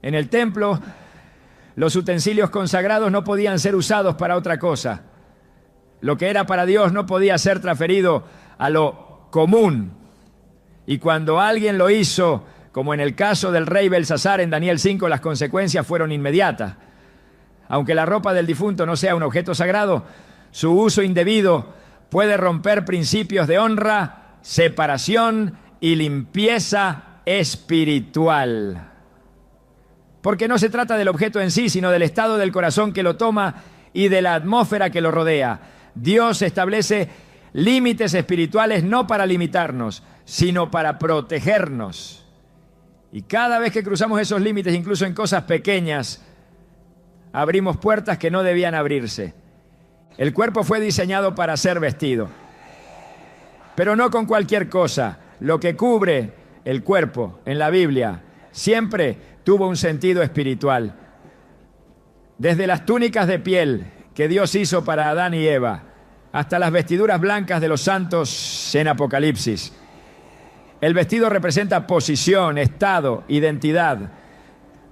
En el templo, los utensilios consagrados no podían ser usados para otra cosa. Lo que era para Dios no podía ser transferido a lo común. Y cuando alguien lo hizo, como en el caso del rey Belsasar en Daniel 5, las consecuencias fueron inmediatas. Aunque la ropa del difunto no sea un objeto sagrado, su uso indebido puede romper principios de honra, separación y limpieza espiritual. Porque no se trata del objeto en sí, sino del estado del corazón que lo toma y de la atmósfera que lo rodea. Dios establece límites espirituales no para limitarnos, sino para protegernos. Y cada vez que cruzamos esos límites, incluso en cosas pequeñas, abrimos puertas que no debían abrirse. El cuerpo fue diseñado para ser vestido, pero no con cualquier cosa. Lo que cubre el cuerpo en la Biblia siempre tuvo un sentido espiritual. Desde las túnicas de piel que Dios hizo para Adán y Eva, hasta las vestiduras blancas de los santos en Apocalipsis. El vestido representa posición, estado, identidad.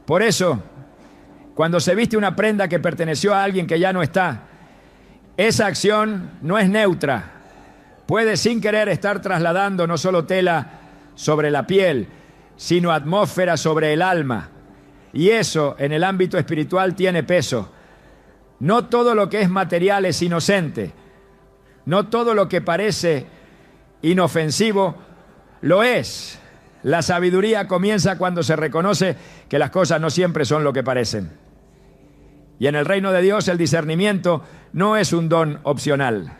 Por eso, cuando se viste una prenda que perteneció a alguien que ya no está, esa acción no es neutra. Puede sin querer estar trasladando no solo tela sobre la piel, sino atmósfera sobre el alma. Y eso en el ámbito espiritual tiene peso. No todo lo que es material es inocente. No todo lo que parece inofensivo lo es. La sabiduría comienza cuando se reconoce que las cosas no siempre son lo que parecen. Y en el reino de Dios el discernimiento no es un don opcional.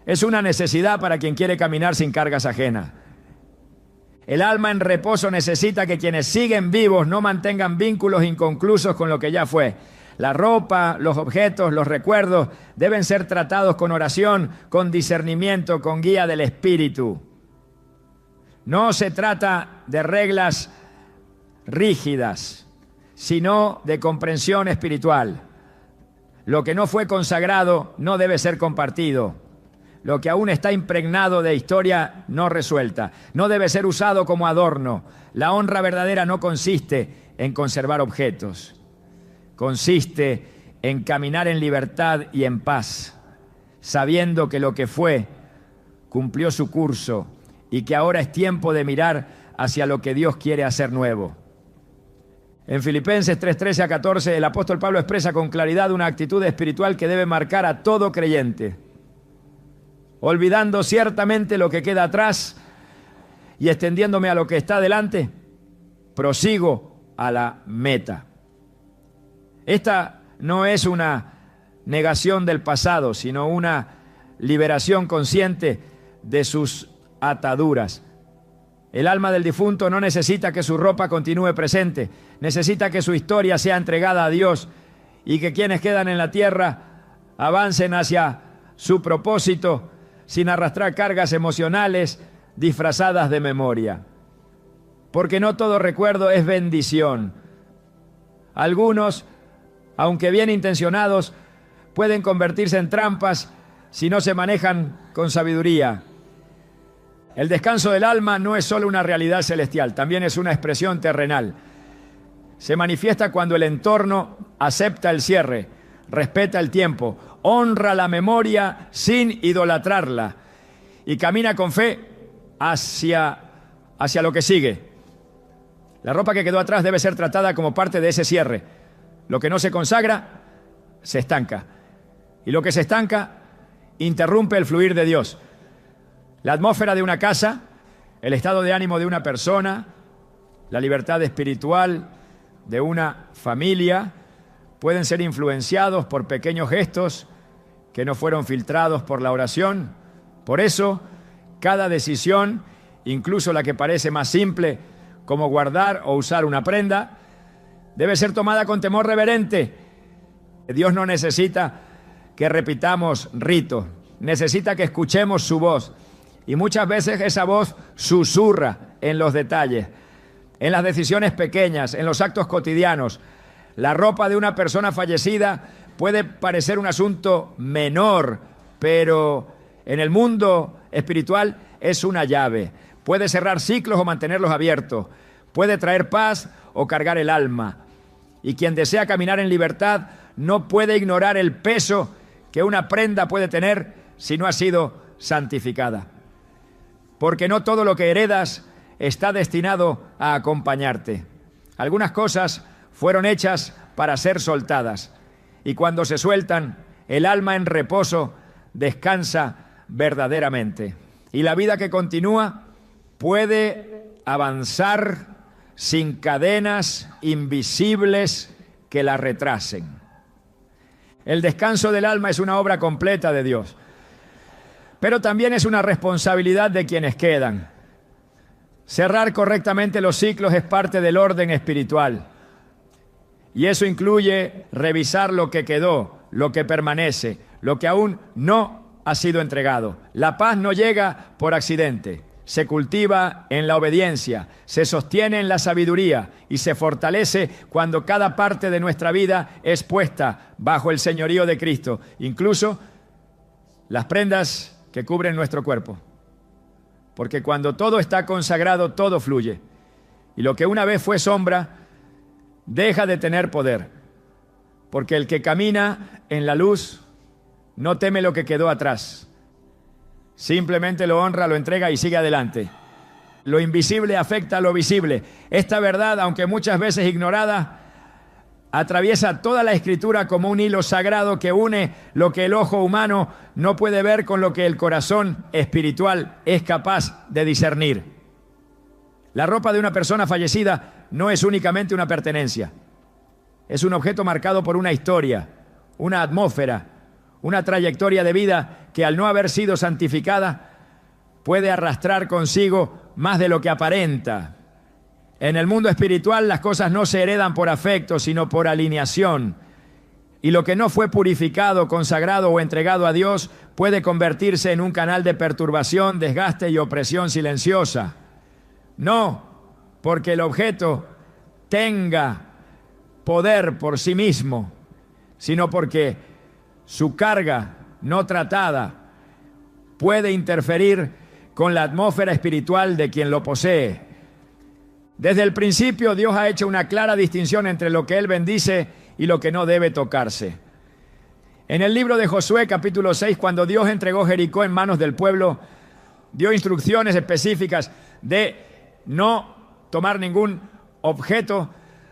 Es una necesidad para quien quiere caminar sin cargas ajenas. El alma en reposo necesita que quienes siguen vivos no mantengan vínculos inconclusos con lo que ya fue. La ropa, los objetos, los recuerdos deben ser tratados con oración, con discernimiento, con guía del Espíritu. No se trata de reglas rígidas, sino de comprensión espiritual. Lo que no fue consagrado no debe ser compartido. Lo que aún está impregnado de historia no resuelta, no debe ser usado como adorno. La honra verdadera no consiste en conservar objetos. Consiste en caminar en libertad y en paz, sabiendo que lo que fue cumplió su curso y que ahora es tiempo de mirar hacia lo que Dios quiere hacer nuevo. En Filipenses 3:13 a 14, el apóstol Pablo expresa con claridad una actitud espiritual que debe marcar a todo creyente. Olvidando ciertamente lo que queda atrás y extendiéndome a lo que está delante, prosigo a la meta. Esta no es una negación del pasado, sino una liberación consciente de sus ataduras. El alma del difunto no necesita que su ropa continúe presente, necesita que su historia sea entregada a Dios y que quienes quedan en la tierra avancen hacia su propósito sin arrastrar cargas emocionales disfrazadas de memoria. Porque no todo recuerdo es bendición. Algunos, aunque bien intencionados, pueden convertirse en trampas si no se manejan con sabiduría. El descanso del alma no es solo una realidad celestial, también es una expresión terrenal. Se manifiesta cuando el entorno acepta el cierre, respeta el tiempo, honra la memoria sin idolatrarla y camina con fe hacia lo que sigue. La ropa que quedó atrás debe ser tratada como parte de ese cierre. Lo que no se consagra, se estanca. Y lo que se estanca, interrumpe el fluir de Dios. La atmósfera de una casa, el estado de ánimo de una persona, la libertad espiritual de una familia, pueden ser influenciados por pequeños gestos que no fueron filtrados por la oración. Por eso, cada decisión, incluso la que parece más simple, como guardar o usar una prenda, debe ser tomada con temor reverente. Dios no necesita que repitamos ritos, necesita que escuchemos su voz. Y muchas veces esa voz susurra en los detalles, en las decisiones pequeñas, en los actos cotidianos. La ropa de una persona fallecida puede parecer un asunto menor, pero en el mundo espiritual es una llave. Puede cerrar ciclos o mantenerlos abiertos. Puede traer paz o cargar el alma. Y quien desea caminar en libertad no puede ignorar el peso que una prenda puede tener si no ha sido santificada. Porque no todo lo que heredas está destinado a acompañarte. Algunas cosas fueron hechas para ser soltadas. Y cuando se sueltan, el alma en reposo descansa verdaderamente. Y la vida que continúa puede avanzar sin cadenas invisibles que la retrasen. El descanso del alma es una obra completa de Dios, pero también es una responsabilidad de quienes quedan. Cerrar correctamente los ciclos es parte del orden espiritual. Y eso incluye revisar lo que quedó, lo que permanece, lo que aún no ha sido entregado. La paz no llega por accidente. Se cultiva en la obediencia, se sostiene en la sabiduría y se fortalece cuando cada parte de nuestra vida es puesta bajo el señorío de Cristo, incluso las prendas que cubren nuestro cuerpo. Porque cuando todo está consagrado, todo fluye. Y lo que una vez fue sombra, deja de tener poder. Porque el que camina en la luz no teme lo que quedó atrás. Simplemente lo honra, lo entrega y sigue adelante. Lo invisible afecta a lo visible. Esta verdad, aunque muchas veces ignorada, atraviesa toda la Escritura como un hilo sagrado que une lo que el ojo humano no puede ver con lo que el corazón espiritual es capaz de discernir. La ropa de una persona fallecida no es únicamente una pertenencia. Es un objeto marcado por una historia, una atmósfera, una trayectoria de vida que al no haber sido santificada puede arrastrar consigo más de lo que aparenta. En el mundo espiritual las cosas no se heredan por afecto, sino por alineación. Y lo que no fue purificado, consagrado o entregado a Dios puede convertirse en un canal de perturbación, desgaste y opresión silenciosa. No porque el objeto tenga poder por sí mismo, sino porque su carga no tratada puede interferir con la atmósfera espiritual de quien lo posee. Desde el principio Dios ha hecho una clara distinción entre lo que Él bendice y lo que no debe tocarse. En el libro de Josué, capítulo 6, cuando Dios entregó Jericó en manos del pueblo, dio instrucciones específicas de no tomar ningún objeto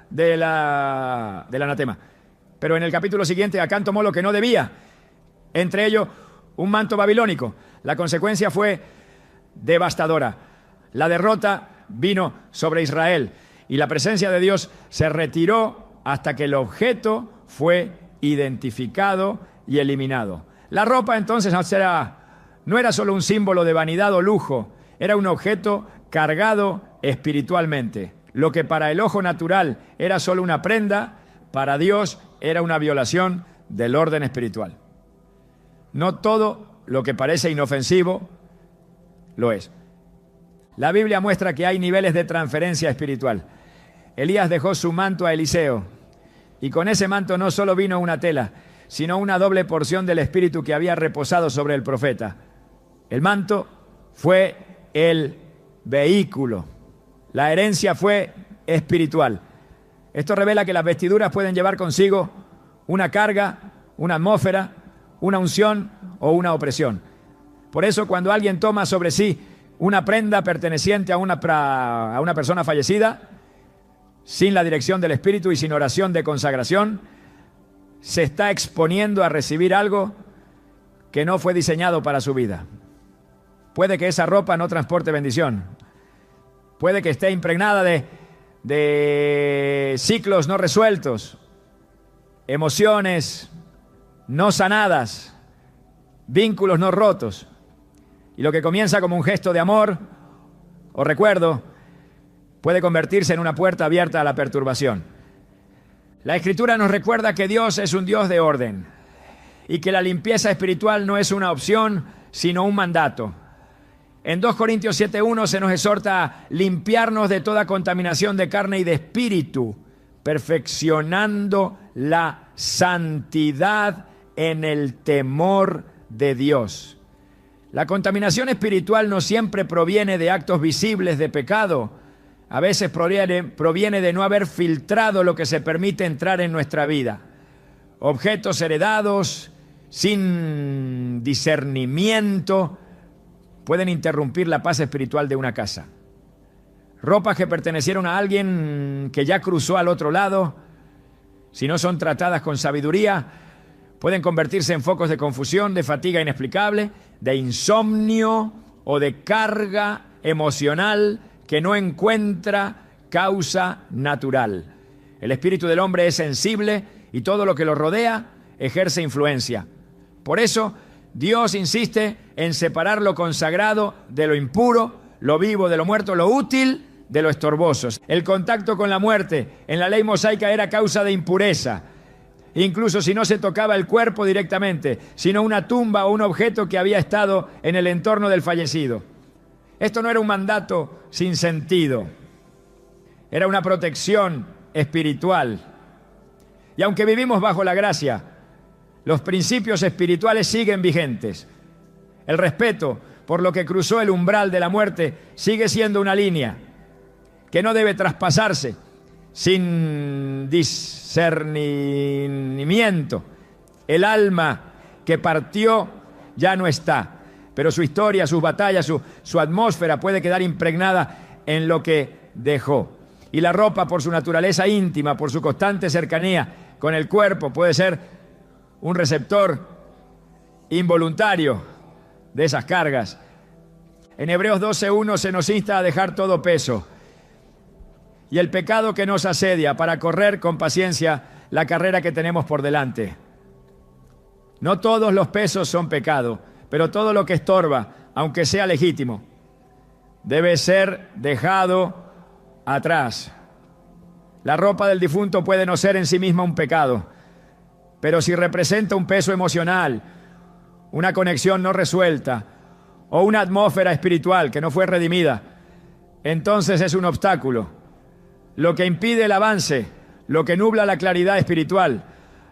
del anatema. Pero en el capítulo siguiente, Acán tomó lo que no debía, entre ellos un manto babilónico. La consecuencia fue devastadora. La derrota vino sobre Israel y la presencia de Dios se retiró hasta que el objeto fue identificado y eliminado. La ropa entonces no era solo un símbolo de vanidad o lujo, era un objeto cargado espiritualmente. Lo que para el ojo natural era solo una prenda, para Dios era una violación del orden espiritual. No todo lo que parece inofensivo lo es. La Biblia muestra que hay niveles de transferencia espiritual. Elías dejó su manto a Eliseo y con ese manto no solo vino una tela, sino una doble porción del espíritu que había reposado sobre el profeta. El manto fue el vehículo. La herencia fue espiritual. Esto revela que las vestiduras pueden llevar consigo una carga, una atmósfera, una unción o una opresión. Por eso, cuando alguien toma sobre sí una prenda perteneciente a una persona fallecida, sin la dirección del Espíritu y sin oración de consagración, se está exponiendo a recibir algo que no fue diseñado para su vida. Puede que esa ropa no transporte bendición. Puede que esté impregnada de ciclos no resueltos, emociones no sanadas, vínculos no rotos. Y lo que comienza como un gesto de amor o recuerdo puede convertirse en una puerta abierta a la perturbación. La Escritura nos recuerda que Dios es un Dios de orden y que la limpieza espiritual no es una opción, sino un mandato. En 2 Corintios 7:1 se nos exhorta a limpiarnos de toda contaminación de carne y de espíritu, perfeccionando la santidad en el temor de Dios. La contaminación espiritual no siempre proviene de actos visibles de pecado. A veces proviene de no haber filtrado lo que se permite entrar en nuestra vida. Objetos heredados, sin discernimiento, pueden interrumpir la paz espiritual de una casa. Ropas que pertenecieron a alguien que ya cruzó al otro lado, si no son tratadas con sabiduría, pueden convertirse en focos de confusión, de fatiga inexplicable, de insomnio o de carga emocional que no encuentra causa natural. El espíritu del hombre es sensible y todo lo que lo rodea ejerce influencia. Por eso, Dios insiste en separar lo consagrado de lo impuro, lo vivo de lo muerto, lo útil de lo estorboso. El contacto con la muerte en la ley mosaica era causa de impureza, incluso si no se tocaba el cuerpo directamente, sino una tumba o un objeto que había estado en el entorno del fallecido. Esto no era un mandato sin sentido, era una protección espiritual. Y aunque vivimos bajo la gracia, los principios espirituales siguen vigentes. El respeto por lo que cruzó el umbral de la muerte sigue siendo una línea que no debe traspasarse sin discernimiento. El alma que partió ya no está, pero su historia, sus batallas, su atmósfera puede quedar impregnada en lo que dejó. Y la ropa, por su naturaleza íntima, por su constante cercanía con el cuerpo, puede ser un receptor involuntario de esas cargas. En Hebreos 12:1 se nos insta a dejar todo peso y el pecado que nos asedia para correr con paciencia la carrera que tenemos por delante. No todos los pesos son pecado, pero todo lo que estorba, aunque sea legítimo, debe ser dejado atrás. La ropa del difunto puede no ser en sí misma un pecado, Pero si representa un peso emocional, una conexión no resuelta o una atmósfera espiritual que no fue redimida, entonces es un obstáculo. Lo que impide el avance, lo que nubla la claridad espiritual,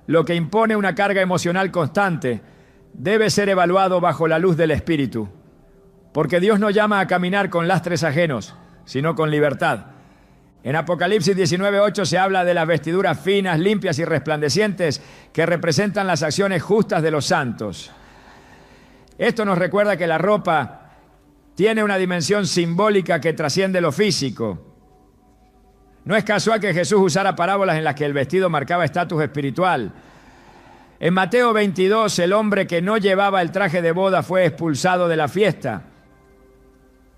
lo que impone una carga emocional constante, debe ser evaluado bajo la luz del Espíritu. Porque Dios no llama a caminar con lastres ajenos, sino con libertad. En Apocalipsis 19:8 se habla de las vestiduras finas, limpias y resplandecientes que representan las acciones justas de los santos. Esto nos recuerda que la ropa tiene una dimensión simbólica que trasciende lo físico. No es casual que Jesús usara parábolas en las que el vestido marcaba estatus espiritual. En Mateo 22, el hombre que no llevaba el traje de boda fue expulsado de la fiesta.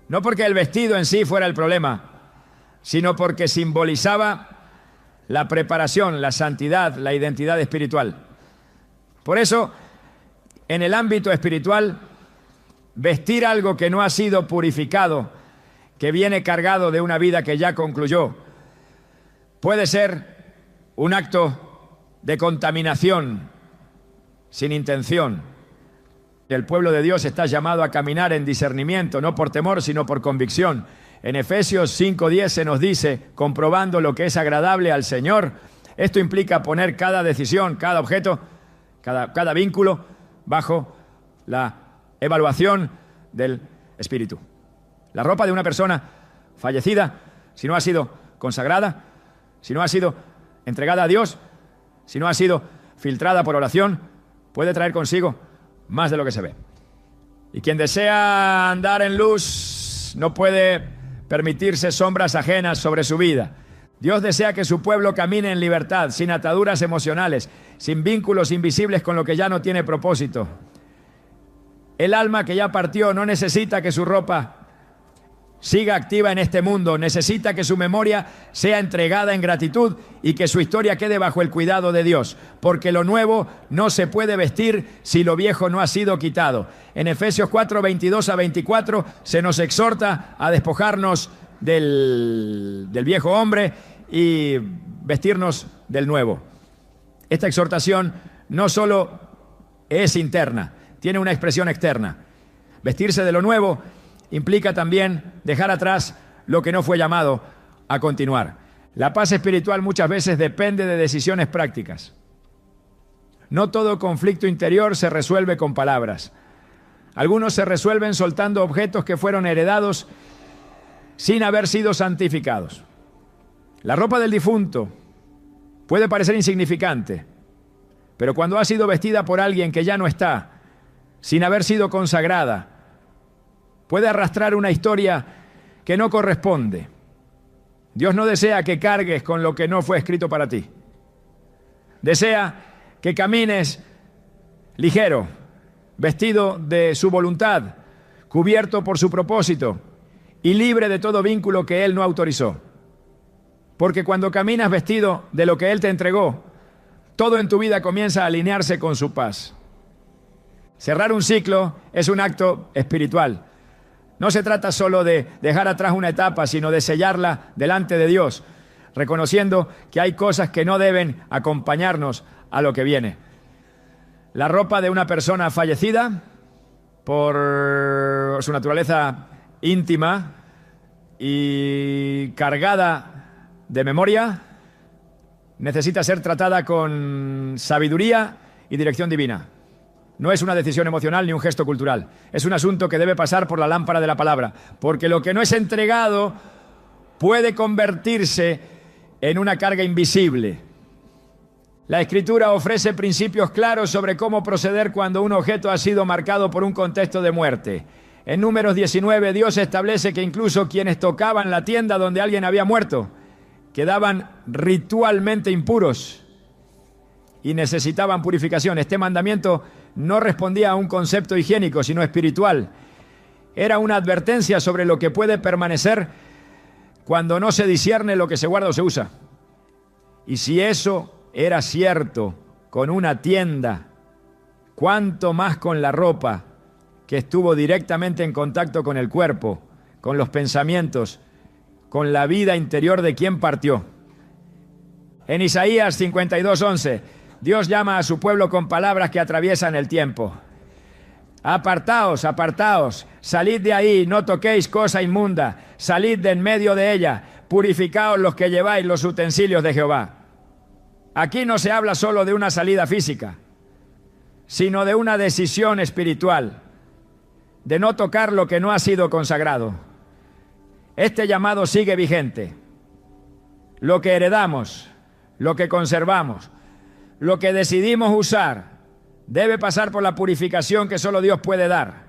No porque el vestido en sí fuera el problema, sino porque simbolizaba la preparación, la santidad, la identidad espiritual. Por eso, en el ámbito espiritual, vestir algo que no ha sido purificado, que viene cargado de una vida que ya concluyó, puede ser un acto de contaminación sin intención. El pueblo de Dios está llamado a caminar en discernimiento, no por temor, sino por convicción. En Efesios 5:10 se nos dice, comprobando lo que es agradable al Señor. Esto implica poner cada decisión, cada objeto, cada vínculo bajo la evaluación del Espíritu. La ropa de una persona fallecida, si no ha sido consagrada, si no ha sido entregada a Dios, si no ha sido filtrada por oración, puede traer consigo más de lo que se ve. Y quien desea andar en luz no puede permitirse sombras ajenas sobre su vida. Dios desea que su pueblo camine en libertad, sin ataduras emocionales, sin vínculos invisibles con lo que ya no tiene propósito. El alma que ya partió no necesita que su ropa siga activa en este mundo, necesita que su memoria sea entregada en gratitud y que su historia quede bajo el cuidado de Dios, porque lo nuevo no se puede vestir si lo viejo no ha sido quitado. En Efesios 4:22-24 se nos exhorta a despojarnos del viejo hombre y vestirnos del nuevo. Esta exhortación no solo es interna, tiene una expresión externa. Vestirse de lo nuevo implica también dejar atrás lo que no fue llamado a continuar. La paz espiritual muchas veces depende de decisiones prácticas. No todo conflicto interior se resuelve con palabras. Algunos se resuelven soltando objetos que fueron heredados sin haber sido santificados. La ropa del difunto puede parecer insignificante, pero cuando ha sido vestida por alguien que ya no está, sin haber sido consagrada, puede arrastrar una historia que no corresponde. Dios no desea que cargues con lo que no fue escrito para ti. Desea que camines ligero, vestido de su voluntad, cubierto por su propósito y libre de todo vínculo que Él no autorizó. Porque cuando caminas vestido de lo que Él te entregó, todo en tu vida comienza a alinearse con su paz. Cerrar un ciclo es un acto espiritual. No se trata solo de dejar atrás una etapa, sino de sellarla delante de Dios, reconociendo que hay cosas que no deben acompañarnos a lo que viene. La ropa de una persona fallecida, por su naturaleza íntima y cargada de memoria, necesita ser tratada con sabiduría y dirección divina. No es una decisión emocional ni un gesto cultural. Es un asunto que debe pasar por la lámpara de la palabra, porque lo que no es entregado puede convertirse en una carga invisible. La Escritura ofrece principios claros sobre cómo proceder cuando un objeto ha sido marcado por un contexto de muerte. En Números 19, Dios establece que incluso quienes tocaban la tienda donde alguien había muerto quedaban ritualmente impuros y necesitaban purificación. Este mandamiento no respondía a un concepto higiénico, sino espiritual. Era una advertencia sobre lo que puede permanecer cuando no se discierne lo que se guarda o se usa. Y si eso era cierto con una tienda, ¿cuánto más con la ropa que estuvo directamente en contacto con el cuerpo, con los pensamientos, con la vida interior de quien partió? En Isaías 52:11, Dios llama a su pueblo con palabras que atraviesan el tiempo. Apartaos, apartaos, salid de ahí, no toquéis cosa inmunda, salid de en medio de ella, purificaos los que lleváis los utensilios de Jehová. Aquí no se habla solo de una salida física, sino de una decisión espiritual, de no tocar lo que no ha sido consagrado. Este llamado sigue vigente. Lo que heredamos, lo que conservamos, lo que decidimos usar, debe pasar por la purificación que solo Dios puede dar,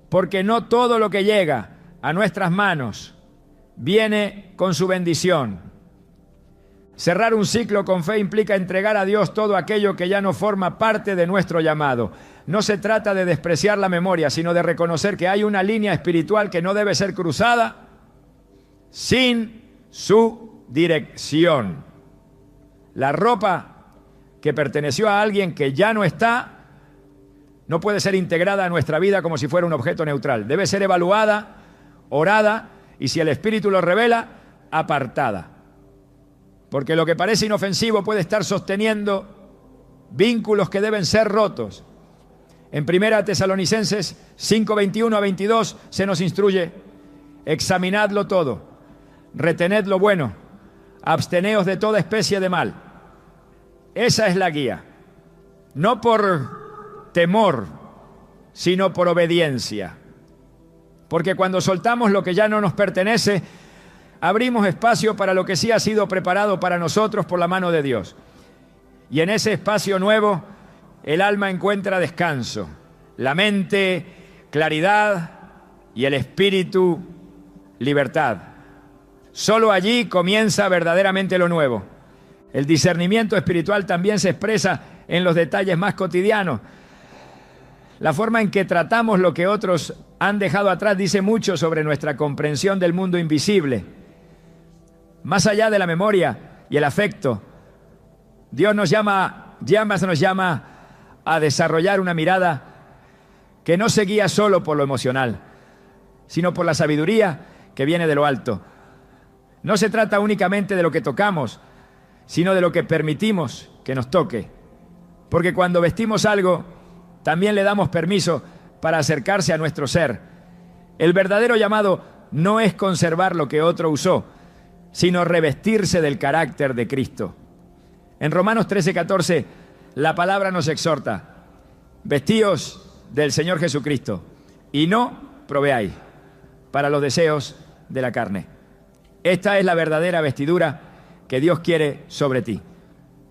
porque no todo lo que llega a nuestras manos viene con su bendición. Cerrar un ciclo con fe implica entregar a Dios todo aquello que ya no forma parte de nuestro llamado. No se trata de despreciar la memoria, sino de reconocer que hay una línea espiritual que no debe ser cruzada sin su dirección. La ropa que perteneció a alguien que ya no está, no puede ser integrada a nuestra vida como si fuera un objeto neutral. Debe ser evaluada, orada y, si el Espíritu lo revela, apartada. Porque lo que parece inofensivo puede estar sosteniendo vínculos que deben ser rotos. En 1 Tesalonicenses 5, 21 a 22 se nos instruye: examinadlo todo, retened lo bueno, absteneos de toda especie de mal. Esa es la guía, no por temor, sino por obediencia. Porque cuando soltamos lo que ya no nos pertenece, abrimos espacio para lo que sí ha sido preparado para nosotros por la mano de Dios. Y en ese espacio nuevo, el alma encuentra descanso, la mente, claridad, y el espíritu, libertad. Solo allí comienza verdaderamente lo nuevo. El discernimiento espiritual también se expresa en los detalles más cotidianos. La forma en que tratamos lo que otros han dejado atrás dice mucho sobre nuestra comprensión del mundo invisible. Más allá de la memoria y el afecto, Dios nos llama a desarrollar una mirada que no se guía solo por lo emocional, sino por la sabiduría que viene de lo alto. No se trata únicamente de lo que tocamos, sino de lo que permitimos que nos toque. Porque cuando vestimos algo, también le damos permiso para acercarse a nuestro ser. El verdadero llamado no es conservar lo que otro usó, sino revestirse del carácter de Cristo. En Romanos 13:14, la palabra nos exhorta: vestíos del Señor Jesucristo y no proveáis para los deseos de la carne. Esta es la verdadera vestidura que Dios quiere sobre ti.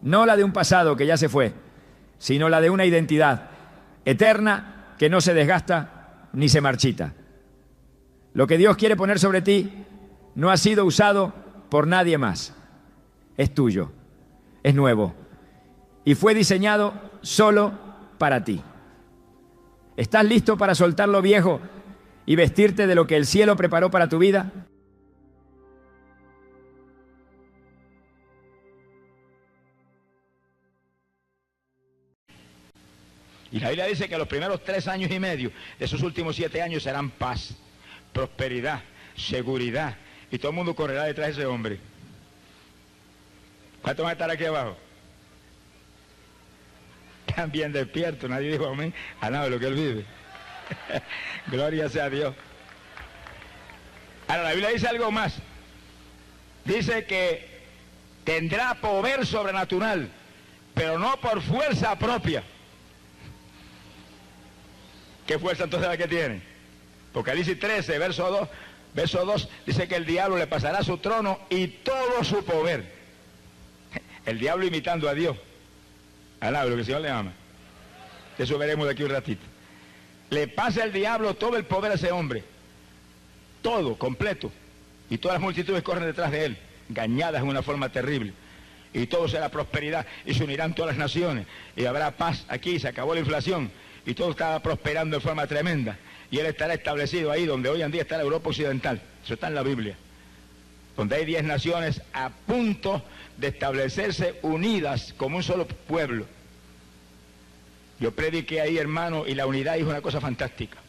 No la de un pasado que ya se fue, sino la de una identidad eterna que no se desgasta ni se marchita. Lo que Dios quiere poner sobre ti no ha sido usado por nadie más. Es tuyo, es nuevo y fue diseñado solo para ti. ¿Estás listo para soltar lo viejo y vestirte de lo que el cielo preparó para tu vida? Y la Biblia dice que los primeros 3 años y medio de esos últimos 7 años serán paz, prosperidad, seguridad. Y todo el mundo correrá detrás de ese hombre. ¿Cuántos van a estar aquí abajo? Están bien despiertos, nadie dijo amén a nada de lo que él vive. Gloria sea a Dios. Ahora la Biblia dice algo más. Dice que tendrá poder sobrenatural, pero no por fuerza propia. ¿Qué fuerza entonces la que tiene? Apocalipsis 13, verso 2, dice que el diablo le pasará su trono y todo su poder. El diablo imitando a Dios. Alaba lo que el Señor le ama. Eso veremos de aquí un ratito. Le pasa el diablo todo el poder a ese hombre. Todo, completo. Y todas las multitudes corren detrás de él, engañadas en una forma terrible. Y todo será prosperidad y se unirán todas las naciones. Y habrá paz aquí, se acabó la inflación. Y todo estaba prosperando de forma tremenda. Y él estará establecido ahí donde hoy en día está la Europa Occidental. Eso está en la Biblia. Donde hay 10 naciones a punto de establecerse unidas como un solo pueblo. Yo prediqué ahí, hermano, y la unidad es una cosa fantástica.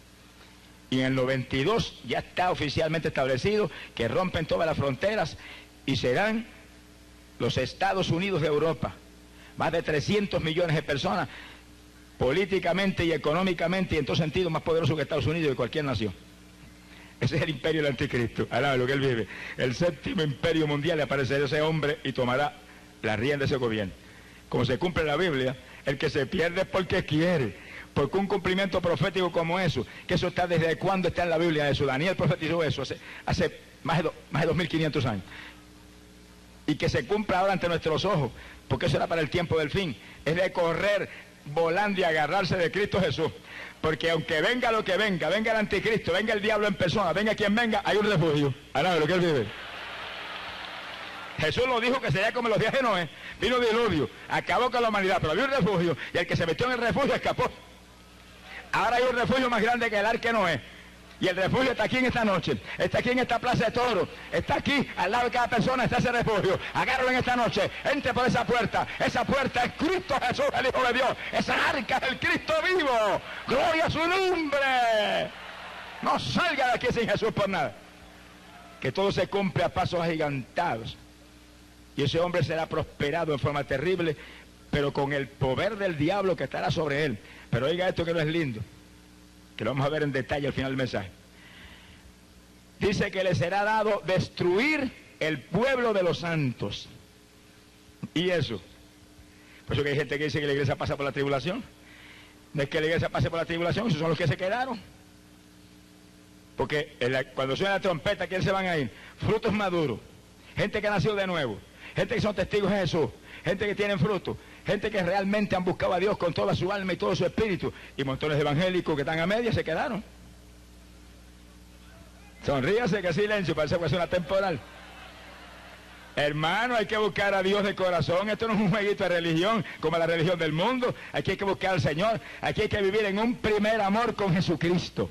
Y en el 92 ya está oficialmente establecido que rompen todas las fronteras y serán los Estados Unidos de Europa. más de 300 millones de personas, políticamente y económicamente y en todo sentido más poderoso que Estados Unidos y de cualquier nación. Ese es el imperio del anticristo, al lado de lo que él vive. El séptimo imperio mundial, le aparecerá ese hombre y tomará la rienda de ese gobierno. Como se cumple en la Biblia, el que se pierde es porque quiere, porque un cumplimiento profético como eso, que eso está desde cuándo está en la Biblia eso, Daniel profetizó eso hace más de 2500 años, y que se cumpla ahora ante nuestros ojos, porque eso era para el tiempo del fin, es de correr volando y agarrarse de Cristo Jesús, porque aunque venga lo que venga, venga el anticristo, venga el diablo en persona, venga quien venga, hay un refugio, al lado de lo que él vive. Jesús lo dijo que sería como los días de Noé, vino diluvio, acabó con la humanidad, pero había un refugio, y el que se metió en el refugio escapó. Ahora hay un refugio más grande que el arca de Noé, y el refugio está aquí en esta noche, está aquí en esta plaza de toros, está aquí, al lado de cada persona está ese refugio. Agárralo en esta noche, entre por esa puerta es Cristo Jesús, el Hijo de Dios, esa arca es el Cristo vivo, gloria a su nombre. No salga de aquí sin Jesús por nada. Que todo se cumple a pasos agigantados. Y ese hombre será prosperado en forma terrible, pero con el poder del diablo que estará sobre él. Pero oiga esto que no es lindo, que lo vamos a ver en detalle al final del mensaje. Dice que le será dado destruir el pueblo de los santos. ¿Y eso? Por eso que hay gente que dice que la iglesia pasa por la tribulación. No es que la iglesia pase por la tribulación, esos son los que se quedaron. Porque cuando suena la trompeta, ¿quiénes se van a ir? Frutos maduros, gente que ha nacido de nuevo, gente que son testigos de Jesús, gente que tienen fruto, gente que realmente han buscado a Dios con toda su alma y todo su espíritu, y montones de evangélicos que están a media se quedaron. Sonríase, que silencio, parece que es una temporal. Hermano, hay que buscar a Dios de corazón. Esto no es un jueguito de religión como la religión del mundo. Aquí hay que buscar al Señor, aquí hay que vivir en un primer amor con Jesucristo.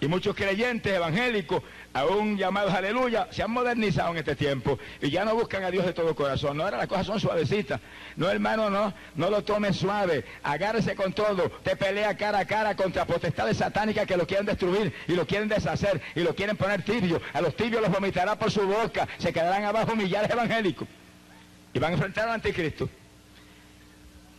Y muchos creyentes evangélicos, aún llamados aleluya, se han modernizado en este tiempo y ya no buscan a Dios de todo corazón. No, ahora las cosas son suavecitas. No, hermano, no lo tomes suave. Agárrese con todo. Te pelea cara a cara contra potestades satánicas que lo quieren destruir y lo quieren deshacer y lo quieren poner tibio. A los tibios los vomitará por su boca. Se quedarán abajo millares evangélicos y van a enfrentar al anticristo.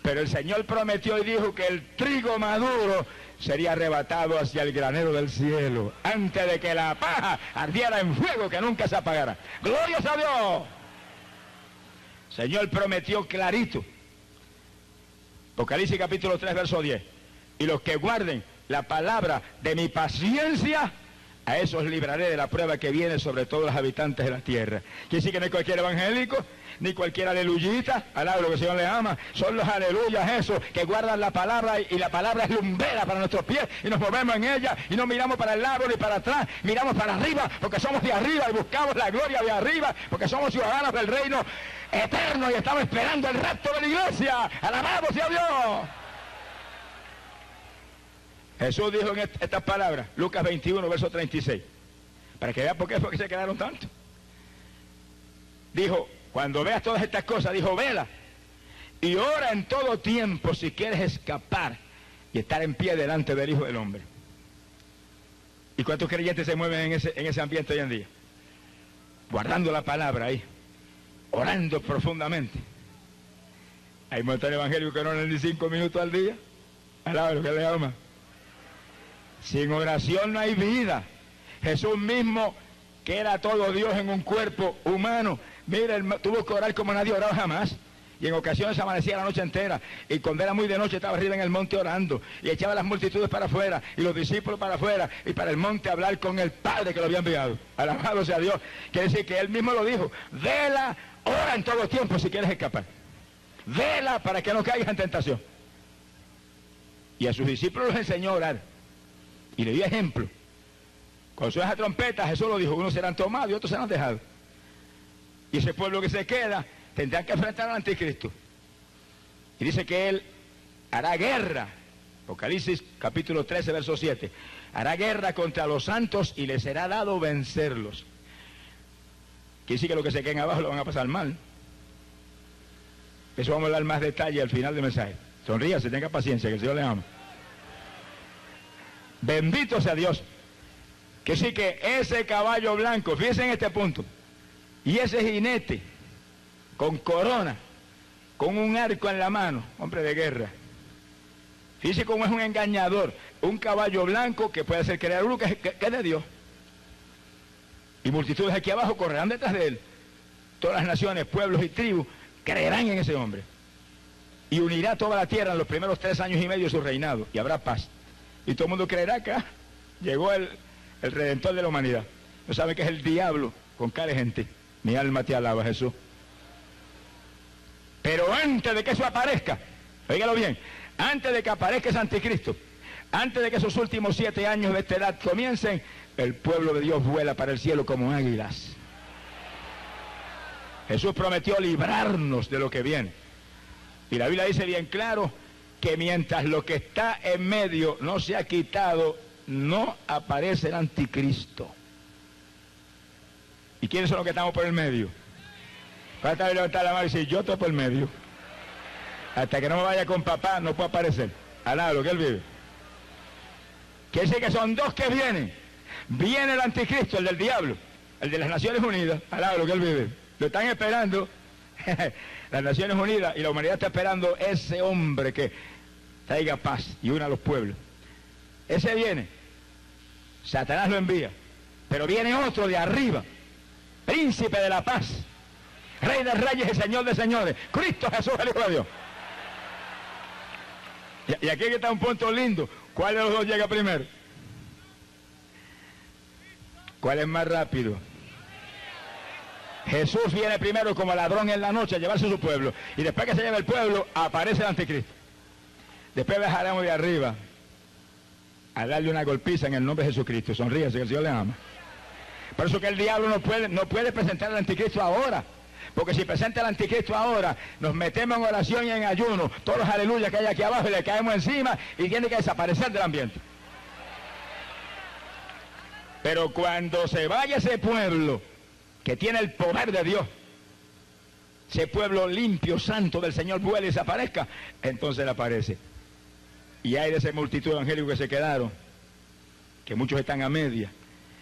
Pero el Señor prometió y dijo que el trigo maduro sería arrebatado hacia el granero del cielo antes de que la paja ardiera en fuego que nunca se apagara. ¡Gloria a Dios! El Señor prometió clarito. Apocalipsis capítulo 3, verso 10. Y los que guarden la palabra de mi paciencia, a esos libraré de la prueba que viene sobre todos los habitantes de la tierra. Quiere decir que no hay cualquier evangélico, ni cualquier aleluyita, alaba lo que el Señor le ama, son los aleluyas esos que guardan la palabra y la palabra es lumbrera para nuestros pies y nos movemos en ella y no miramos para el lado ni para atrás, miramos para arriba porque somos de arriba y buscamos la gloria de arriba porque somos ciudadanos del reino eterno y estamos esperando el rapto de la iglesia. ¡Alabado sea Dios! Jesús dijo en estas palabras, Lucas 21, verso 36, para que vean por qué fue que se quedaron tanto. Dijo, cuando veas todas estas cosas, dijo, vela y ora en todo tiempo si quieres escapar y estar en pie delante del Hijo del Hombre. ¿Y cuántos creyentes se mueven en ese ambiente hoy en día? Guardando la palabra ahí, orando profundamente. Hay montones evangélicos que no oran ni 5 minutos al día. Alaba lo que le ama. Sin oración no hay vida. Jesús mismo, que era todo Dios en un cuerpo humano, mira, tuvo que orar como nadie oraba jamás. Y en ocasiones amanecía la noche entera. Y cuando era muy de noche estaba arriba en el monte orando. Y echaba las multitudes para afuera. Y los discípulos para afuera. Y para el monte a hablar con el Padre que lo había enviado. Alabado sea Dios. Quiere decir que Él mismo lo dijo. Vela, ora en todo tiempo si quieres escapar. Vela para que no caigas en tentación. Y a sus discípulos les enseñó a orar. Y le dio ejemplo. Cuando suena esa trompeta, Jesús lo dijo, unos serán tomados y otros serán dejados. Y ese pueblo que se queda tendrá que enfrentar al anticristo. Y dice que él hará guerra. Apocalipsis capítulo 13, verso 7. Hará guerra contra los santos y les será dado vencerlos. Quiere decir que los que se queden abajo lo van a pasar mal. Eso vamos a hablar más detalle al final del mensaje. Sonríase, tenga paciencia, que el Señor le ama. Bendito sea Dios. Que sí que ese caballo blanco, fíjense en este punto, y ese jinete con corona, con un arco en la mano, hombre de guerra. Fíjese cómo es un engañador, un caballo blanco que puede hacer creer uno que es de Dios. Y multitudes aquí abajo correrán detrás de él. Todas las naciones, pueblos y tribus creerán en ese hombre. Y unirá toda la tierra en los primeros 3 años y medio de su reinado, y habrá paz. Y todo el mundo creerá que llegó el Redentor de la humanidad. No sabe que es el diablo con cara de gente. Mi alma te alaba, Jesús. Pero antes de que eso aparezca, oígalo bien, antes de que aparezca ese anticristo, antes de que esos últimos 7 años de esta edad comiencen, el pueblo de Dios vuela para el cielo como águilas. Jesús prometió librarnos de lo que viene. Y la Biblia dice bien claro que mientras lo que está en medio no se ha quitado, no aparece el anticristo. ¿Y quiénes son los que estamos por el medio? Falta de levantar la mano y decir, yo estoy por el medio. Hasta que no me vaya con papá, no puedo aparecer. Al lado, lo que él vive. Quiere decir que son 2 que vienen. Viene el anticristo, el del diablo, el de las Naciones Unidas, al lado, lo que él vive. Lo están esperando las Naciones Unidas, y la humanidad está esperando ese hombre que traiga paz y una a los pueblos. Ese viene. Satanás lo envía. Pero viene otro de arriba. Príncipe de la paz. Rey de reyes y Señor de señores. Cristo Jesús, el Hijo de Dios. Y aquí está un punto lindo. ¿Cuál de los 2 llega primero? ¿Cuál es más rápido? Jesús viene primero como ladrón en la noche a llevarse a su pueblo. Y después que se lleva el pueblo, aparece el anticristo. Después bajaremos de arriba a darle una golpiza en el nombre de Jesucristo. Sonríase, que el Señor le ama. Por eso que el diablo no puede presentar al anticristo ahora. Porque si presenta al anticristo ahora, nos metemos en oración y en ayuno, todos los aleluyas que hay aquí abajo, y le caemos encima y tiene que desaparecer del ambiente. Pero cuando se vaya ese pueblo que tiene el poder de Dios, ese pueblo limpio, santo del Señor, vuela y desaparezca, entonces él aparece. Y hay de esa multitud evangélica que se quedaron, que muchos están a media,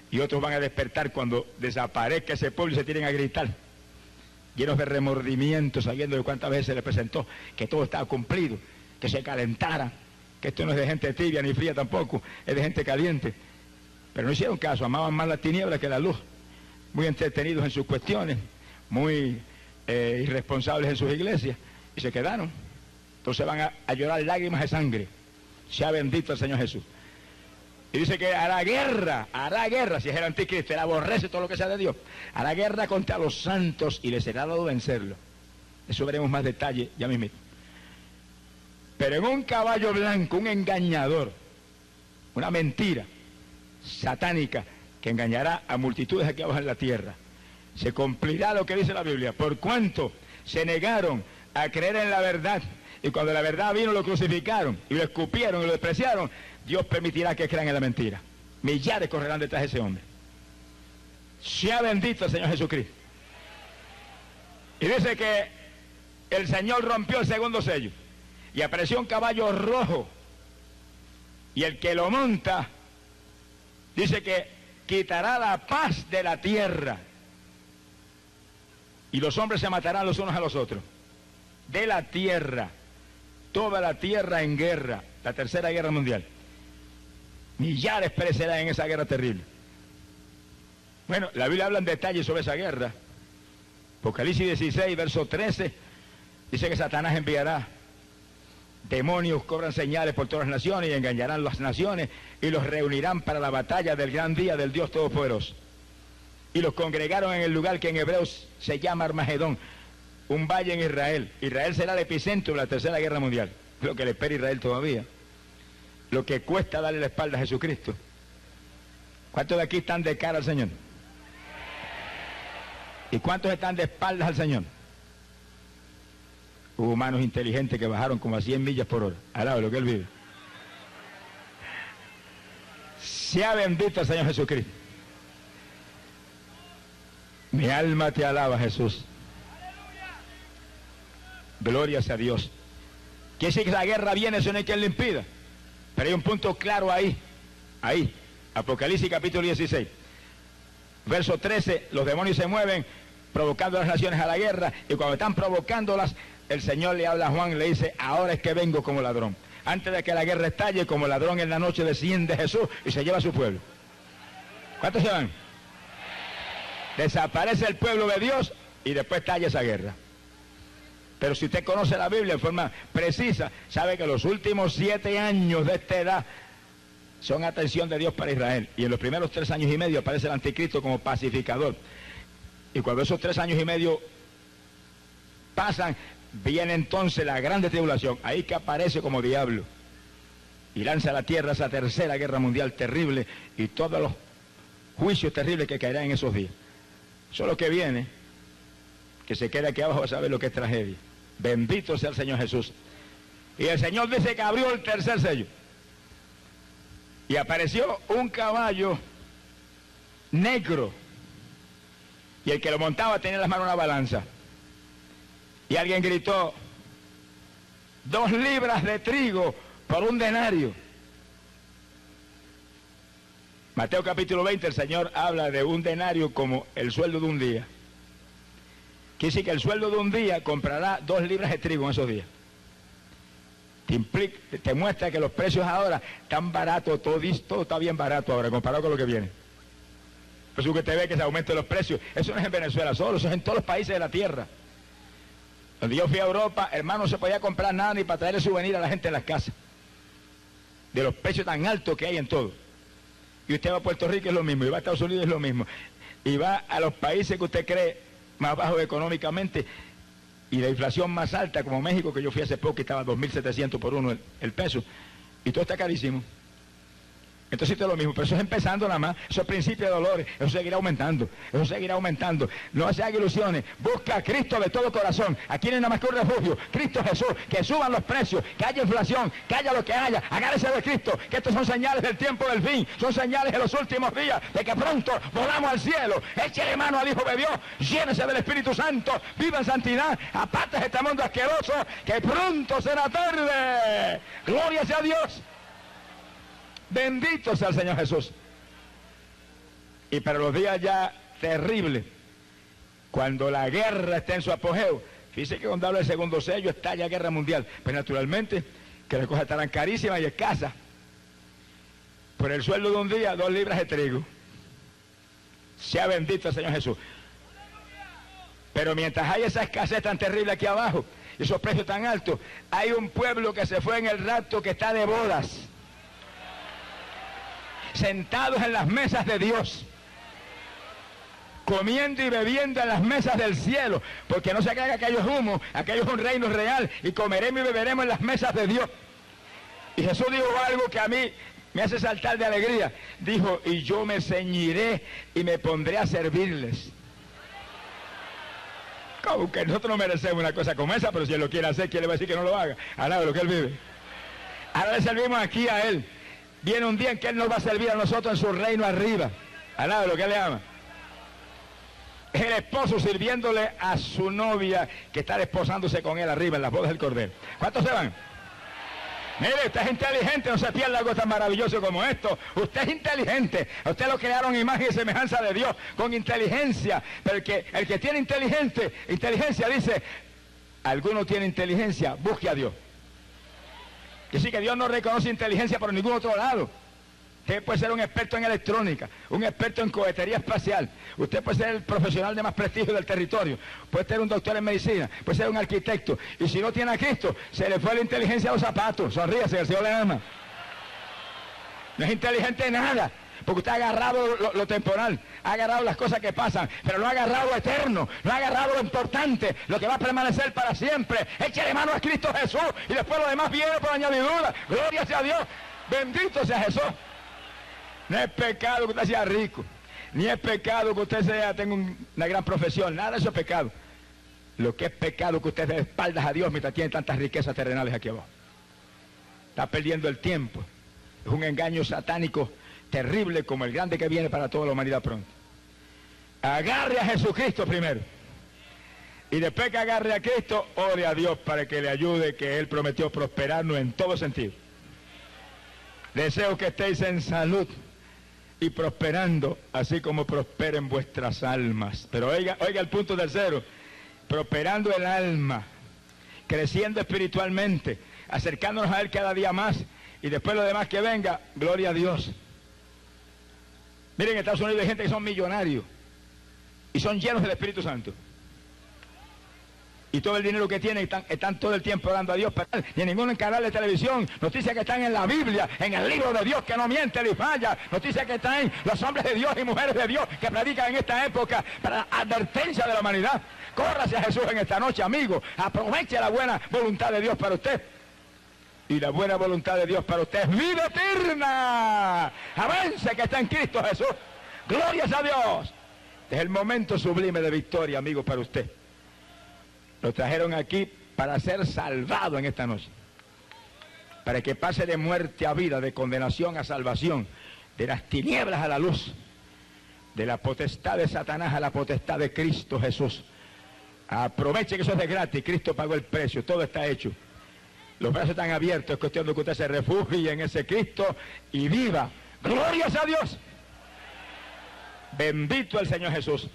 y otros van a despertar cuando desaparezca ese pueblo y se tienen a gritar, llenos de remordimiento, sabiendo de cuántas veces se les presentó que todo estaba cumplido, que se calentara, que esto no es de gente tibia ni fría tampoco, es de gente caliente. Pero no hicieron caso, amaban más la tiniebla que la luz, muy entretenidos en sus cuestiones, muy irresponsables en sus iglesias, y se quedaron. Entonces van a llorar lágrimas de sangre. Sea bendito el Señor Jesús. Y dice que hará guerra, si es el anticristo, él aborrece todo lo que sea de Dios, hará guerra contra los santos y le será dado vencerlo. Eso veremos más detalle ya mismo. Pero en un caballo blanco, un engañador, una mentira satánica que engañará a multitudes aquí abajo en la tierra, se cumplirá lo que dice la Biblia, por cuanto se negaron a creer en la verdad, y cuando la verdad vino lo crucificaron y lo escupieron y lo despreciaron. Dios permitirá que crean en la mentira. Millares correrán detrás de ese hombre. Sea bendito el Señor Jesucristo. Y dice que el Señor rompió el segundo sello y apareció un caballo rojo, y el que lo monta dice que quitará la paz de la tierra, y los hombres se matarán los unos a los otros. De la tierra, toda la tierra en guerra, la tercera guerra mundial. Millares perecerán en esa guerra terrible. Bueno, la Biblia habla en detalle sobre esa guerra. Apocalipsis 16, verso 13, dice que Satanás enviará demonios, cobran señales por todas las naciones y engañarán las naciones y los reunirán para la batalla del gran día del Dios Todopoderoso. Y los congregaron en el lugar que en hebreos se llama Armagedón, un valle en Israel. Israel será el epicentro de la tercera guerra mundial. Lo que le espera a Israel todavía. Lo que cuesta darle la espalda a Jesucristo. ¿Cuántos de aquí están de cara al Señor? ¿Y cuántos están de espaldas al Señor? Hubo humanos inteligentes que bajaron como a 100 millas por hora, al lado de lo que Él vive. Sea bendito el Señor Jesucristo. Mi alma te alaba, Jesús. Gloria sea a Dios. Quiere decir que la guerra viene, eso no hay quien le impida. Pero hay un punto claro ahí. Apocalipsis capítulo 16. Verso 13, los demonios se mueven provocando a las naciones a la guerra, y cuando están provocándolas, el Señor le habla a Juan, le dice, ahora es que vengo como ladrón. Antes de que la guerra estalle, como ladrón en la noche desciende Jesús y se lleva a su pueblo. ¿Cuántos se van? Desaparece el pueblo de Dios y después estalla esa guerra. Pero si usted conoce la Biblia en forma precisa, sabe que los últimos 7 años de esta edad son atención de Dios para Israel. Y en los primeros 3 años y medio aparece el anticristo como pacificador. Y cuando esos 3 años y medio pasan, viene entonces la grande tribulación. Ahí que aparece como diablo. Y lanza a la tierra esa tercera guerra mundial terrible y todos los juicios terribles que caerán en esos días. Eso es lo que viene. Que se quede aquí abajo a saber lo que es tragedia. Bendito sea el Señor Jesús. Y el Señor dice que abrió el tercer sello. Y apareció un caballo negro. Y el que lo montaba tenía en las manos una balanza. Y alguien gritó, 2 libras de trigo por 1 denario. Mateo capítulo 20, el Señor habla de 1 denario como el sueldo de un día. Quiere decir que el sueldo de un día comprará 2 libras de trigo en esos días. Te muestra que los precios ahora están baratos, todo está bien barato ahora comparado con lo que viene. Por eso que te ve que se aumentan los precios. Eso no es en Venezuela solo, eso es en todos los países de la tierra. Cuando yo fui a Europa, hermano, no se podía comprar nada ni para traerle souvenir a la gente en las casas. De los precios tan altos que hay en todo. Y usted va a Puerto Rico es lo mismo, y va a Estados Unidos es lo mismo. Y va a los países que usted cree más bajos económicamente y la inflación más alta, como México, que yo fui hace poco, que estaba 2.700 por 1 el peso, y todo está carísimo. Entonces esto es lo mismo, pero eso es empezando nada más, eso es principio de dolores, eso seguirá aumentando, eso seguirá aumentando. No se haga ilusiones, busca a Cristo de todo corazón, aquí no hay nada más que un refugio, Cristo Jesús, que suban los precios, que haya inflación, que haya lo que haya, agárrese de Cristo, que estos son señales del tiempo del fin, son señales de los últimos días, de que pronto volamos al cielo, échele mano al Hijo de Dios, llénese del Espíritu Santo, viva en santidad, aparte de este mundo asqueroso, que pronto será tarde, gloria sea a Dios. Bendito sea el Señor Jesús. Y para los días ya terribles, cuando la guerra está en su apogeo, fíjese que cuando habla del segundo sello está ya guerra mundial. Pues naturalmente que las cosas estarán carísimas y escasas. Por el sueldo de un día, 2 libras de trigo. Sea bendito el Señor Jesús. Pero mientras hay esa escasez tan terrible aquí abajo, y esos precios tan altos, hay un pueblo que se fue en el rapto que está de bodas. Sentados en las mesas de Dios, comiendo y bebiendo en las mesas del cielo, porque no se crea que aquello es humo, aquello es un reino real, y comeremos y beberemos en las mesas de Dios. Y Jesús dijo algo que a mí me hace saltar de alegría, dijo, y yo me ceñiré y me pondré a servirles. Como que nosotros no merecemos una cosa como esa, pero si Él lo quiere hacer, ¿quién le va a decir que no lo haga? Alaba lo que Él vive. Ahora le servimos aquí a Él. Viene un día en que Él nos va a servir a nosotros en su reino arriba. Alaba lo que Él le ama. Es el esposo sirviéndole a su novia que está desposándose con Él arriba en las bodas del Cordero. ¿Cuántos se van? Mire, usted es inteligente, no se pierda algo tan maravilloso como esto. Usted es inteligente. A usted lo crearon imagen y semejanza de Dios, con inteligencia. Pero el que tiene inteligencia dice, alguno tiene inteligencia, busque a Dios. Que sí, que Dios no reconoce inteligencia por ningún otro lado. Usted puede ser un experto en electrónica, un experto en cohetería espacial. Usted puede ser el profesional de más prestigio del territorio. Puede ser un doctor en medicina, puede ser un arquitecto. Y si no tiene a Cristo, se le fue la inteligencia a los zapatos. Sonríase, el Señor le ama. No es inteligente en nada, porque usted ha agarrado lo temporal, ha agarrado las cosas que pasan, pero no ha agarrado lo eterno, no ha agarrado lo importante, lo que va a permanecer para siempre. Échale mano a Cristo Jesús y después lo demás viene por añadidura. Gloria sea a Dios, bendito sea Jesús. No es pecado que usted sea rico, ni es pecado que usted tenga una gran profesión, nada de eso es pecado. Lo que es pecado es que usted dé espaldas a Dios mientras tiene tantas riquezas terrenales aquí abajo. Está perdiendo el tiempo. Es un engaño satánico terrible como el grande que viene para toda la humanidad pronto. Agarre a Jesucristo primero. Y después que agarre a Cristo, ore a Dios para que le ayude, que Él prometió prosperarnos en todo sentido. Deseo que estéis en salud y prosperando, así como prosperen vuestras almas. Pero oiga el punto tercero, prosperando el alma. creciendo espiritualmente, acercándonos a Él cada día más, y después lo demás que venga, gloria a Dios. Miren, en Estados Unidos hay gente que son millonarios y son llenos del Espíritu Santo. Y todo el dinero que tienen están todo el tiempo orando a Dios, ni en ningún canal de televisión. Noticias que están en la Biblia, en el libro de Dios que no miente ni falla. Noticias que están los hombres de Dios y mujeres de Dios que predican en esta época para advertencia de la humanidad. Córrase a Jesús en esta noche, amigo. Aproveche la buena voluntad de Dios para usted. Y la buena voluntad de Dios para usted es vida eterna. Avance que está en Cristo Jesús. Glorias a Dios. Es el momento sublime de victoria, amigo, para usted. Lo trajeron aquí para ser salvado en esta noche. Para que pase de muerte a vida, de condenación a salvación, de las tinieblas a la luz, de la potestad de Satanás a la potestad de Cristo Jesús. Aproveche que eso es de gratis, Cristo pagó el precio, todo está hecho. Los brazos están abiertos, es cuestión de que usted se refugie en ese Cristo y viva. ¡Glorias a Dios! Bendito el Señor Jesús.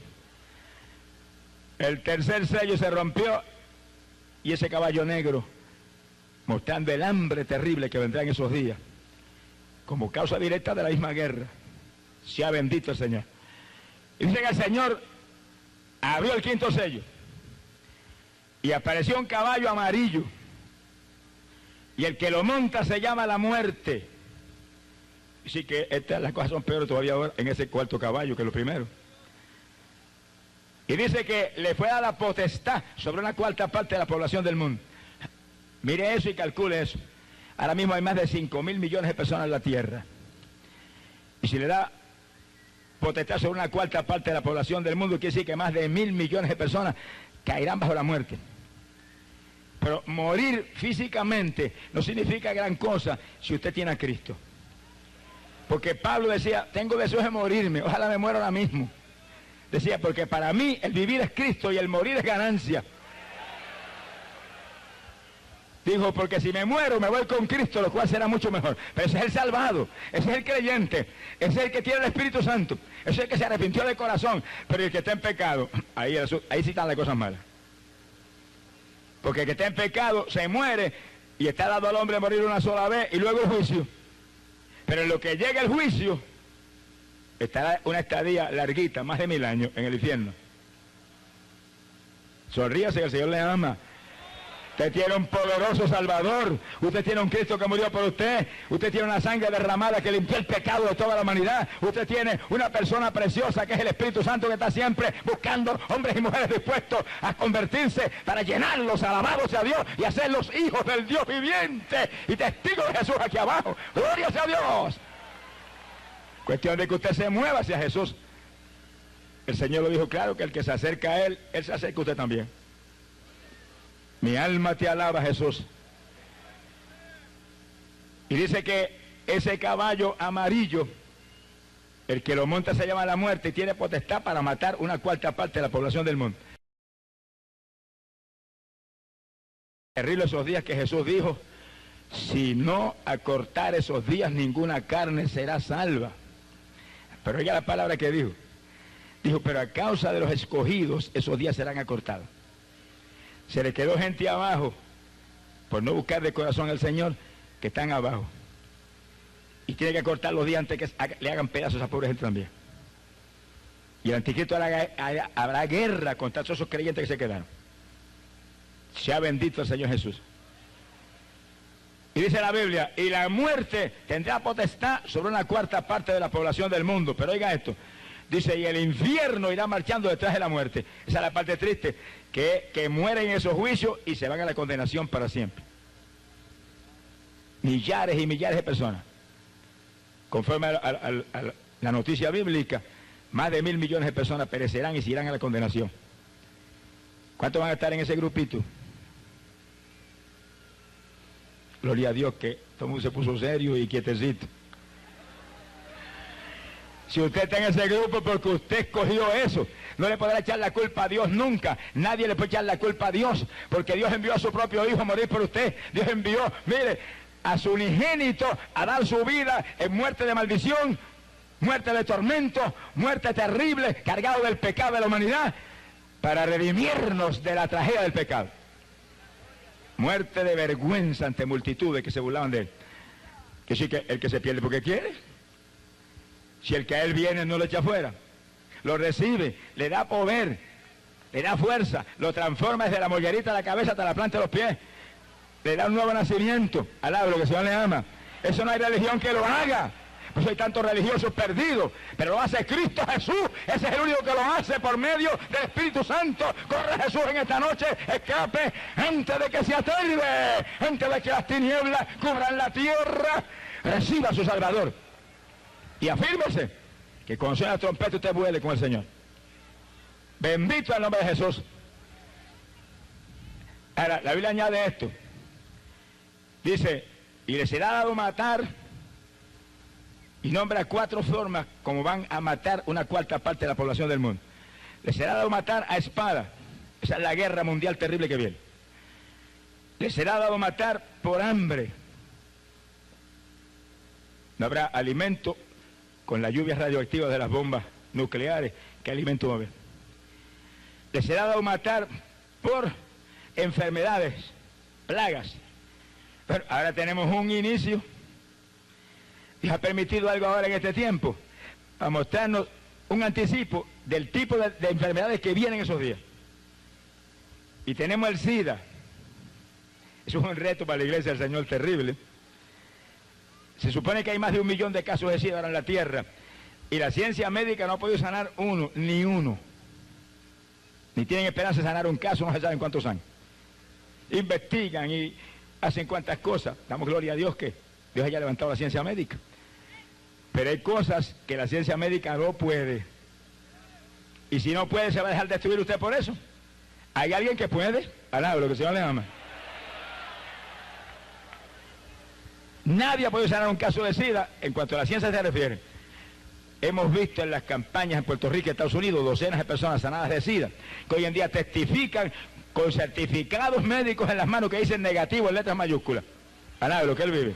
El tercer sello se rompió y ese caballo negro, mostrando el hambre terrible que vendrá en esos días, como causa directa de la misma guerra. Sea bendito el Señor. Y dice que el Señor abrió el quinto sello y apareció un caballo amarillo. Y el que lo monta se llama la muerte. Así que las cosas son peores todavía ahora en ese cuarto caballo que lo primero. Y dice que le fue a la potestad sobre una cuarta parte de la población del mundo. Mire eso y calcule eso. Ahora mismo hay más de 5.000 millones de personas en la tierra. Y si le da potestad sobre una cuarta parte de la población del mundo, quiere decir que más de 1.000 millones de personas caerán bajo la muerte. Pero morir físicamente no significa gran cosa si usted tiene a Cristo. Porque Pablo decía, tengo deseos de morirme, ojalá me muera ahora mismo. Decía, porque para mí el vivir es Cristo y el morir es ganancia. Dijo, porque si me muero me voy con Cristo, lo cual será mucho mejor. Pero ese es el salvado, ese es el creyente, ese es el que tiene el Espíritu Santo, ese es el que se arrepintió de corazón. Pero el que está en pecado, ahí sí están las cosas malas. Porque el que está en pecado se muere y está dado al hombre morir una sola vez y luego el juicio. Pero en lo que llega el juicio, estará una estadía larguita, más de 1000 años en el infierno. Sonríase que el Señor le ama. Usted tiene un poderoso Salvador. Usted tiene un Cristo que murió por usted. Usted tiene una sangre derramada que limpió el pecado de toda la humanidad. Usted tiene una persona preciosa que es el Espíritu Santo que está siempre buscando hombres y mujeres dispuestos a convertirse para llenarlos, alabados a Dios y hacerlos hijos del Dios viviente y testigos de Jesús aquí abajo. ¡Gloria a Dios! Cuestión de que usted se mueva hacia Jesús. El Señor lo dijo claro, que el que se acerca a Él se acerca a usted también. Mi alma te alaba, Jesús. Y dice que ese caballo amarillo, el que lo monta se llama la muerte y tiene potestad para matar una cuarta parte de la población del mundo. Terrible esos días que Jesús dijo, si no acortar esos días ninguna carne será salva. Pero oiga la palabra que dijo. Dijo, pero a causa de los escogidos esos días serán acortados. Se le quedó gente abajo por no buscar de corazón al Señor, que están abajo. Y tiene que cortar los días antes que le hagan pedazos a esa pobre gente también. Y el anticristo habrá guerra contra todos esos creyentes que se quedaron. Sea bendito el Señor Jesús. Y dice la Biblia, y la muerte tendrá potestad sobre una cuarta parte de la población del mundo. Pero oiga esto, dice, y el infierno irá marchando detrás de la muerte. Esa es la parte triste, que mueren en esos juicios y se van a la condenación para siempre. Millares y millares de personas. Conforme a la noticia bíblica, más de 1.000 millones de personas perecerán y se irán a la condenación. ¿Cuántos van a estar en ese grupito? Gloria a Dios que todo el mundo se puso serio y quietecito. Si usted está en ese grupo porque usted escogió eso, no le podrá echar la culpa a Dios nunca. Nadie le puede echar la culpa a Dios, porque Dios envió a su propio Hijo a morir por usted. Dios envió, mire, a su unigénito a dar su vida en muerte de maldición, muerte de tormento, muerte terrible, cargado del pecado de la humanidad, para redimirnos de la tragedia del pecado. muerte de vergüenza ante multitudes que se burlaban de él. Que sí, que el que se pierde porque quiere. Si el que a él viene no lo echa fuera, lo recibe, le da poder, le da fuerza, lo transforma desde la mollerita de la cabeza hasta la planta de los pies, le da un nuevo nacimiento, alaba lo que el Señor le ama. Eso no hay religión que lo haga. Pues hay tantos religiosos perdidos, pero lo hace Cristo Jesús. Ese es el único que lo hace por medio del Espíritu Santo. Corre Jesús en esta noche, escape antes de que se aterre, antes de que las tinieblas cubran la tierra. Reciba a su Salvador y afírmese que cuando suene la trompeta usted vuele con el Señor. Bendito el nombre de Jesús. Ahora, la Biblia añade esto. Dice, y le será dado matar, y nombra 4 formas como van a matar una cuarta parte de la población del mundo. Le será dado matar a espada. Esa es la guerra mundial terrible que viene. Le será dado matar por hambre. No habrá alimento con la lluvia radioactiva de las bombas nucleares. ¿Qué alimento va a haber? Le será dado matar por enfermedades, plagas. Pero ahora tenemos un inicio. Dios ha permitido algo ahora en este tiempo para mostrarnos un anticipo del tipo de enfermedades que vienen esos días. Y tenemos el SIDA. Eso es un reto para la iglesia del Señor terrible. Se supone que hay más de 1 millón de casos de SIDA ahora en la tierra y la ciencia médica no ha podido sanar ni uno. Ni tienen esperanza de sanar un caso, no se saben cuántos años. Investigan y hacen cuantas cosas. Damos gloria a Dios que Dios haya levantado la ciencia médica. Pero hay cosas que la ciencia médica no puede. Y si no puede, ¿se va a dejar destruir usted por eso? ¿Hay alguien que puede? Alaba lo que el Señor le ama. Nadie ha podido sanar un caso de SIDA en cuanto a la ciencia se refiere. Hemos visto en las campañas en Puerto Rico y Estados Unidos docenas de personas sanadas de SIDA, que hoy en día testifican con certificados médicos en las manos que dicen negativo en letras mayúsculas. Alaba lo que él vive.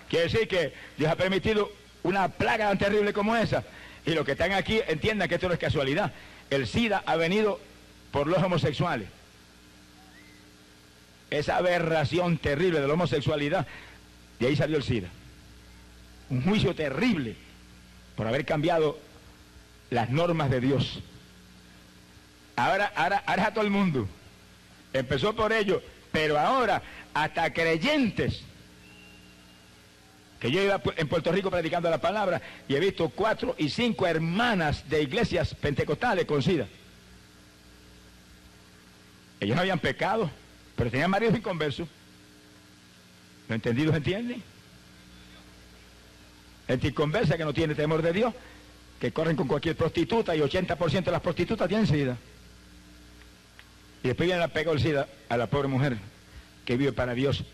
Quiere decir que Dios ha permitido una plaga tan terrible como esa. Y los que están aquí entiendan que esto no es casualidad. El SIDA ha venido por los homosexuales. Esa aberración terrible de la homosexualidad, de ahí salió el SIDA. Un juicio terrible por haber cambiado las normas de Dios. Ahora es a todo el mundo. Empezó por ello, pero ahora hasta creyentes. Que yo iba en Puerto Rico predicando la palabra y he visto 4 y 5 hermanas de iglesias pentecostales con SIDA. Ellos no habían pecado, pero tenían maridos inconversos. ¿Lo entendidos entienden? Gente inconversa que no tiene temor de Dios, que corren con cualquier prostituta y 80% de las prostitutas tienen SIDA. Y después viene la pega del SIDA a la pobre mujer que vive para Dios.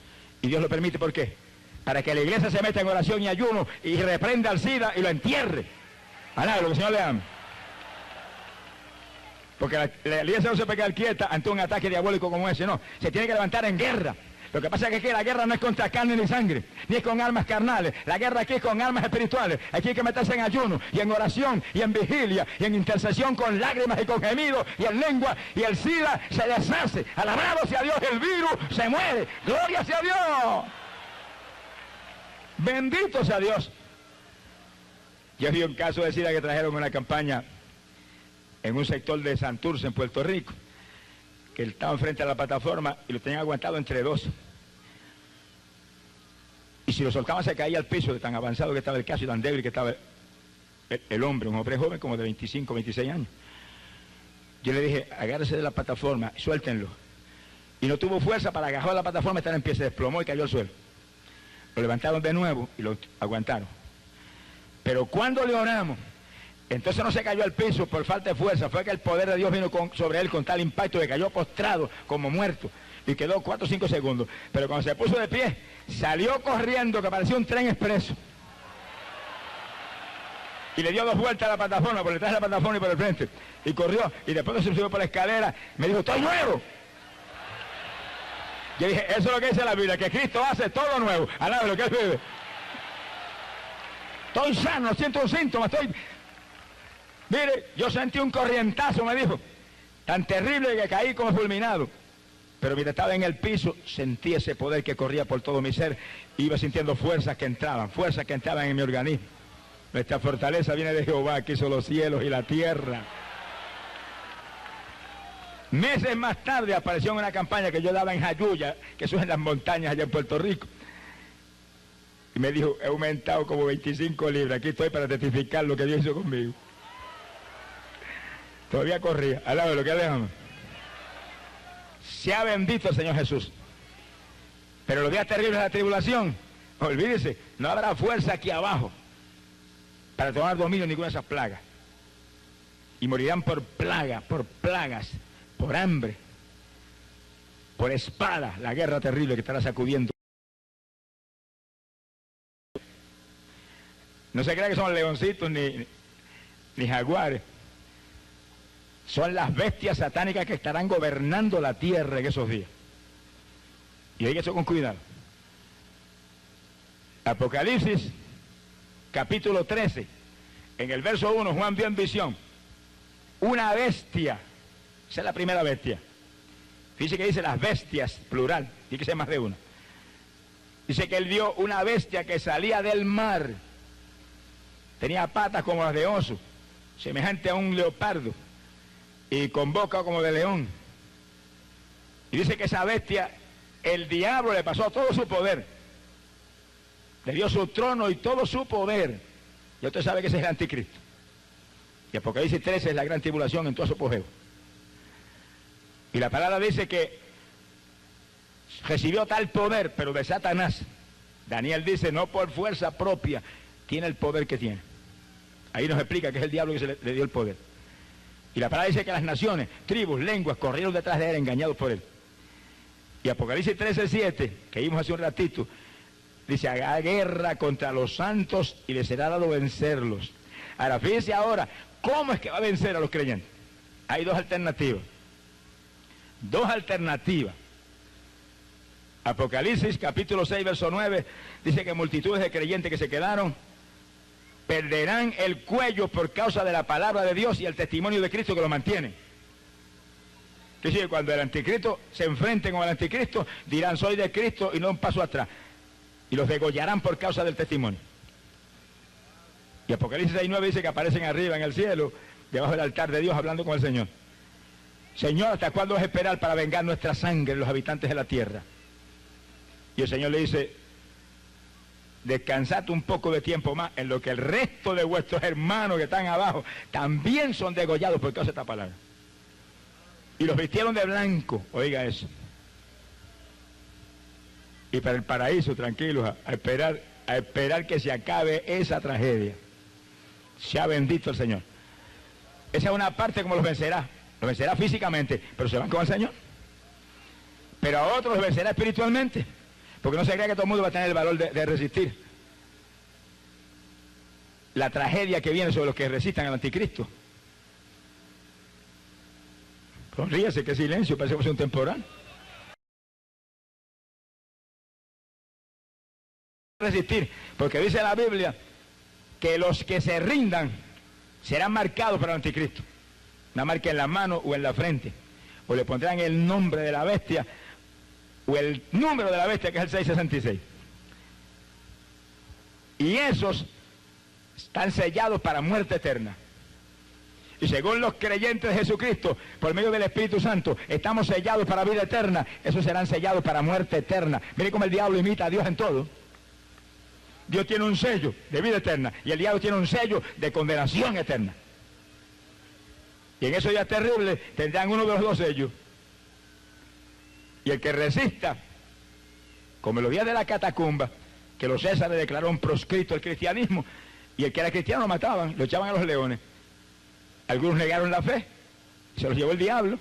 Y Dios lo permite, ¿por qué? Para que la iglesia se meta en oración y ayuno y reprenda al SIDA y lo entierre. Alá, lo que el Señor le ama. Porque la iglesia no se puede quedar quieta ante un ataque diabólico como ese, no. Se tiene que levantar en guerra. Lo que pasa es que la guerra no es contra carne ni sangre, ni es con armas carnales. La guerra aquí es con armas espirituales. Aquí hay que meterse en ayuno, y en oración, y en vigilia, y en intercesión con lágrimas y con gemidos, y en lengua, y el SIDA se deshace. Alabado sea Dios, el virus se muere. ¡Gloria sea Dios! Bendito sea Dios. Yo vi un caso de SIDA que trajeron una campaña en un sector de Santurce, en Puerto Rico, que estaban frente a la plataforma y lo tenían aguantado entre 2. Y si lo soltaban se caía al piso de tan avanzado que estaba el caso y tan débil que estaba el hombre, un hombre joven como de 25, 26 años. Yo le dije, agárrese de la plataforma, suéltenlo. Y no tuvo fuerza para agarrar la plataforma, estar en pie, se desplomó y cayó al suelo. Lo levantaron de nuevo y lo aguantaron. Pero cuando le oramos, entonces no se cayó al piso por falta de fuerza, fue que el poder de Dios vino sobre él con tal impacto que cayó postrado como muerto y quedó 4 o 5 segundos. Pero cuando se puso de pie, salió corriendo que parecía un tren expreso. Y le dio 2 vueltas a la plataforma, por detrás de la plataforma y por el frente. Y corrió, y después se subió por la escalera, me dijo, ¡estoy nuevo! Yo dije, eso es lo que dice la Biblia, que Cristo hace todo nuevo. Alaba lo que él vive. Estoy sano, siento un síntoma, estoy... Mire, yo sentí un corrientazo, me dijo, tan terrible que caí como fulminado. Pero mientras estaba en el piso, sentí ese poder que corría por todo mi ser. Iba sintiendo fuerzas que entraban en mi organismo. Nuestra fortaleza viene de Jehová, que hizo los cielos y la tierra. Meses más tarde apareció en una campaña que yo daba en Jayuya, que eso es en las montañas allá en Puerto Rico. Y me dijo, he aumentado como 25 libras, aquí estoy para testificar lo que Dios hizo conmigo. Todavía corría, al lado de lo que dejamos. Sea bendito el Señor Jesús. Pero los días terribles de la tribulación, olvídese, no habrá fuerza aquí abajo para tomar dominio de ninguna de esas plagas. Y morirán por plagas, por hambre, por espada, la guerra terrible que estará sacudiendo. No se crea que son leoncitos ni jaguares. Son las bestias satánicas que estarán gobernando la tierra en esos días. Y hay que eso con cuidado. Apocalipsis, capítulo 13, en el verso 1, Juan vio en visión una bestia. Esa es la primera bestia. Fíjese que dice las bestias, plural, tiene que ser más de una. Dice que él vio una bestia que salía del mar. Tenía patas como las de oso, semejante a un leopardo, y con boca como de león. Y dice que esa bestia, el diablo le pasó todo su poder. Le dio su trono y todo su poder. Y usted sabe que ese es el anticristo. Y Apocalipsis 13 es la gran tribulación en todo su apogeo. Y la palabra dice que recibió tal poder, pero de Satanás. Daniel dice, no por fuerza propia, tiene el poder que tiene. Ahí nos explica que es el diablo que le dio el poder. Y la palabra dice que las naciones, tribus, lenguas, corrieron detrás de él, engañados por él. Y Apocalipsis 13:7, que vimos hace un ratito, dice, haga guerra contra los santos y les será dado vencerlos. Ahora, fíjense ahora, ¿cómo es que va a vencer a los creyentes? Hay dos alternativas. Apocalipsis capítulo 6, verso 9, dice que multitudes de creyentes que se quedaron perderán el cuello por causa de la palabra de Dios y el testimonio de Cristo que lo mantiene. Es decir, cuando el anticristo se enfrenten con el anticristo, dirán, soy de Cristo y no un paso atrás. Y los degollarán por causa del testimonio. Y Apocalipsis 6:9 dice que aparecen arriba en el cielo, debajo del altar de Dios, hablando con el Señor. Señor, ¿hasta cuándo vas a esperar para vengar nuestra sangre, los habitantes de la tierra? Y el Señor le dice, descansad un poco de tiempo más, en lo que el resto de vuestros hermanos que están abajo también son degollados por causa de esta palabra. Y los vistieron de blanco, oiga eso. Y para el paraíso, tranquilos, a esperar que se acabe esa tragedia. Sea bendito el Señor. Esa es una parte como los vencerá físicamente, pero se van con el Señor. Pero a otros los vencerá espiritualmente. Porque no se crea que todo el mundo va a tener el valor de resistir la tragedia que viene sobre los que resistan al anticristo. Sonríase, qué silencio, parece que es un temporal. Resistir, porque dice la Biblia que los que se rindan serán marcados para el anticristo. Una marca en la mano o en la frente. O le pondrán el nombre de la bestia o el número de la bestia, que es el 666. Y esos están sellados para muerte eterna. Y según los creyentes de Jesucristo, por medio del Espíritu Santo, estamos sellados para vida eterna. Esos serán sellados para muerte eterna. Mire cómo el diablo imita a Dios en todo. Dios tiene un sello de vida eterna y el diablo tiene un sello de condenación eterna. Y en esos días terribles tendrán uno de los dos sellos. Y el que resista, como en los días de la catacumba, que los Césares declararon proscrito el cristianismo, y el que era cristiano lo mataban, lo echaban a los leones. Algunos negaron la fe, se los llevó el diablo,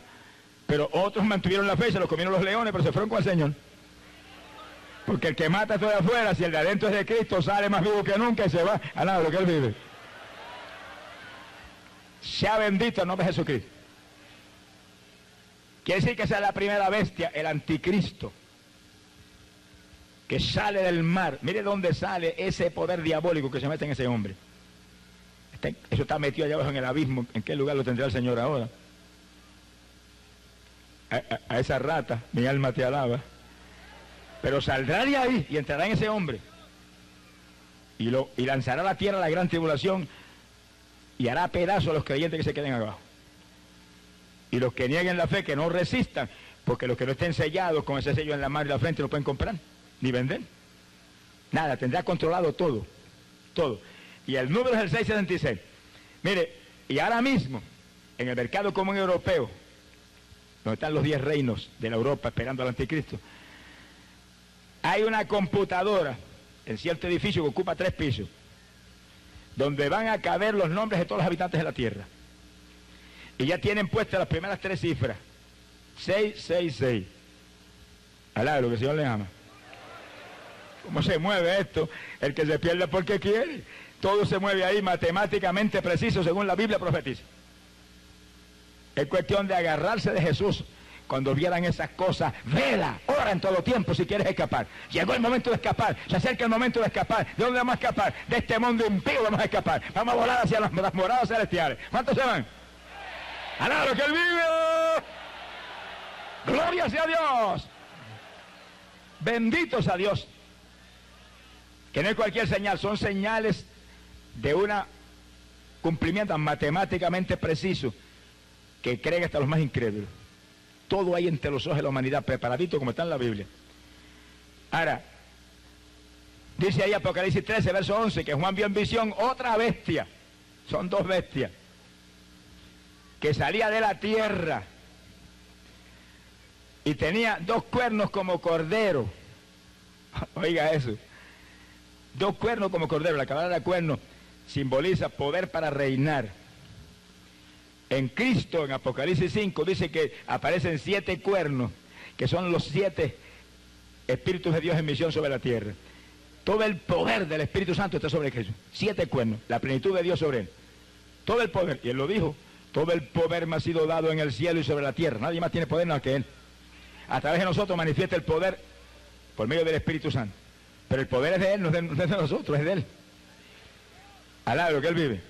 pero otros mantuvieron la fe y se los comieron los leones, pero se fueron con el Señor. Porque el que mata esto de afuera, si el de adentro es de Cristo, sale más vivo que nunca y se va a nada de lo que él vive. Sea bendito el nombre de Jesucristo. Quiere decir que esa es la primera bestia, el anticristo, que sale del mar. Mire dónde sale ese poder diabólico que se mete en ese hombre. Eso está metido allá abajo en el abismo. ¿En qué lugar lo tendrá el Señor ahora? a esa rata, mi alma te alaba. Pero saldrá de ahí y entrará en ese hombre. Y lanzará a la tierra la gran tribulación y hará pedazos a los creyentes que se queden abajo. Y los que nieguen la fe, que no resistan, porque los que no estén sellados con ese sello en la mano y la frente no pueden comprar, ni vender. Nada, tendrá controlado todo, todo. Y el número es el 676. Mire, y ahora mismo, en el mercado común europeo, donde están los 10 reinos de la Europa esperando al anticristo, hay una computadora en cierto edificio que ocupa 3 pisos, donde van a caber los nombres de todos los habitantes de la tierra. Y ya tienen puestas las primeras 3 cifras. 666. Alá, lo que el Señor le ama. ¿Cómo se mueve esto? El que se pierde porque quiere. Todo se mueve ahí matemáticamente preciso según la Biblia profetiza. Es cuestión de agarrarse de Jesús. Cuando vieran esas cosas, vela, ora en todo tiempo si quieres escapar. Llegó el momento de escapar, se acerca el momento de escapar. ¿De dónde vamos a escapar? De este mundo impío vamos a escapar. Vamos a volar hacia las moradas celestiales. ¿Cuántos se van? ¡Alá, lo que él vive! ¡Gloria sea a Dios! Benditos a Dios. Que no es cualquier señal, son señales de un cumplimiento matemáticamente preciso que creen hasta los más incrédulos. Todo hay entre los ojos de la humanidad, preparadito como está en la Biblia. Ahora, dice ahí Apocalipsis 13, verso 11, que Juan vio en visión otra bestia. Son 2 bestias. Que salía de la tierra. Y tenía 2 cuernos como cordero. Oiga eso. 2 cuernos como cordero. La palabra cuerno simboliza poder para reinar. En Cristo, en Apocalipsis 5, dice que aparecen 7 cuernos, que son los 7 Espíritus de Dios en misión sobre la tierra. Todo el poder del Espíritu Santo está sobre Jesús. 7 cuernos, la plenitud de Dios sobre él. Todo el poder, y él lo dijo, todo el poder me ha sido dado en el cielo y sobre la tierra. Nadie más tiene poder más que él. A través de nosotros manifiesta el poder por medio del Espíritu Santo. Pero el poder es de él, no es de nosotros, es de él. Alá, lo que él vive.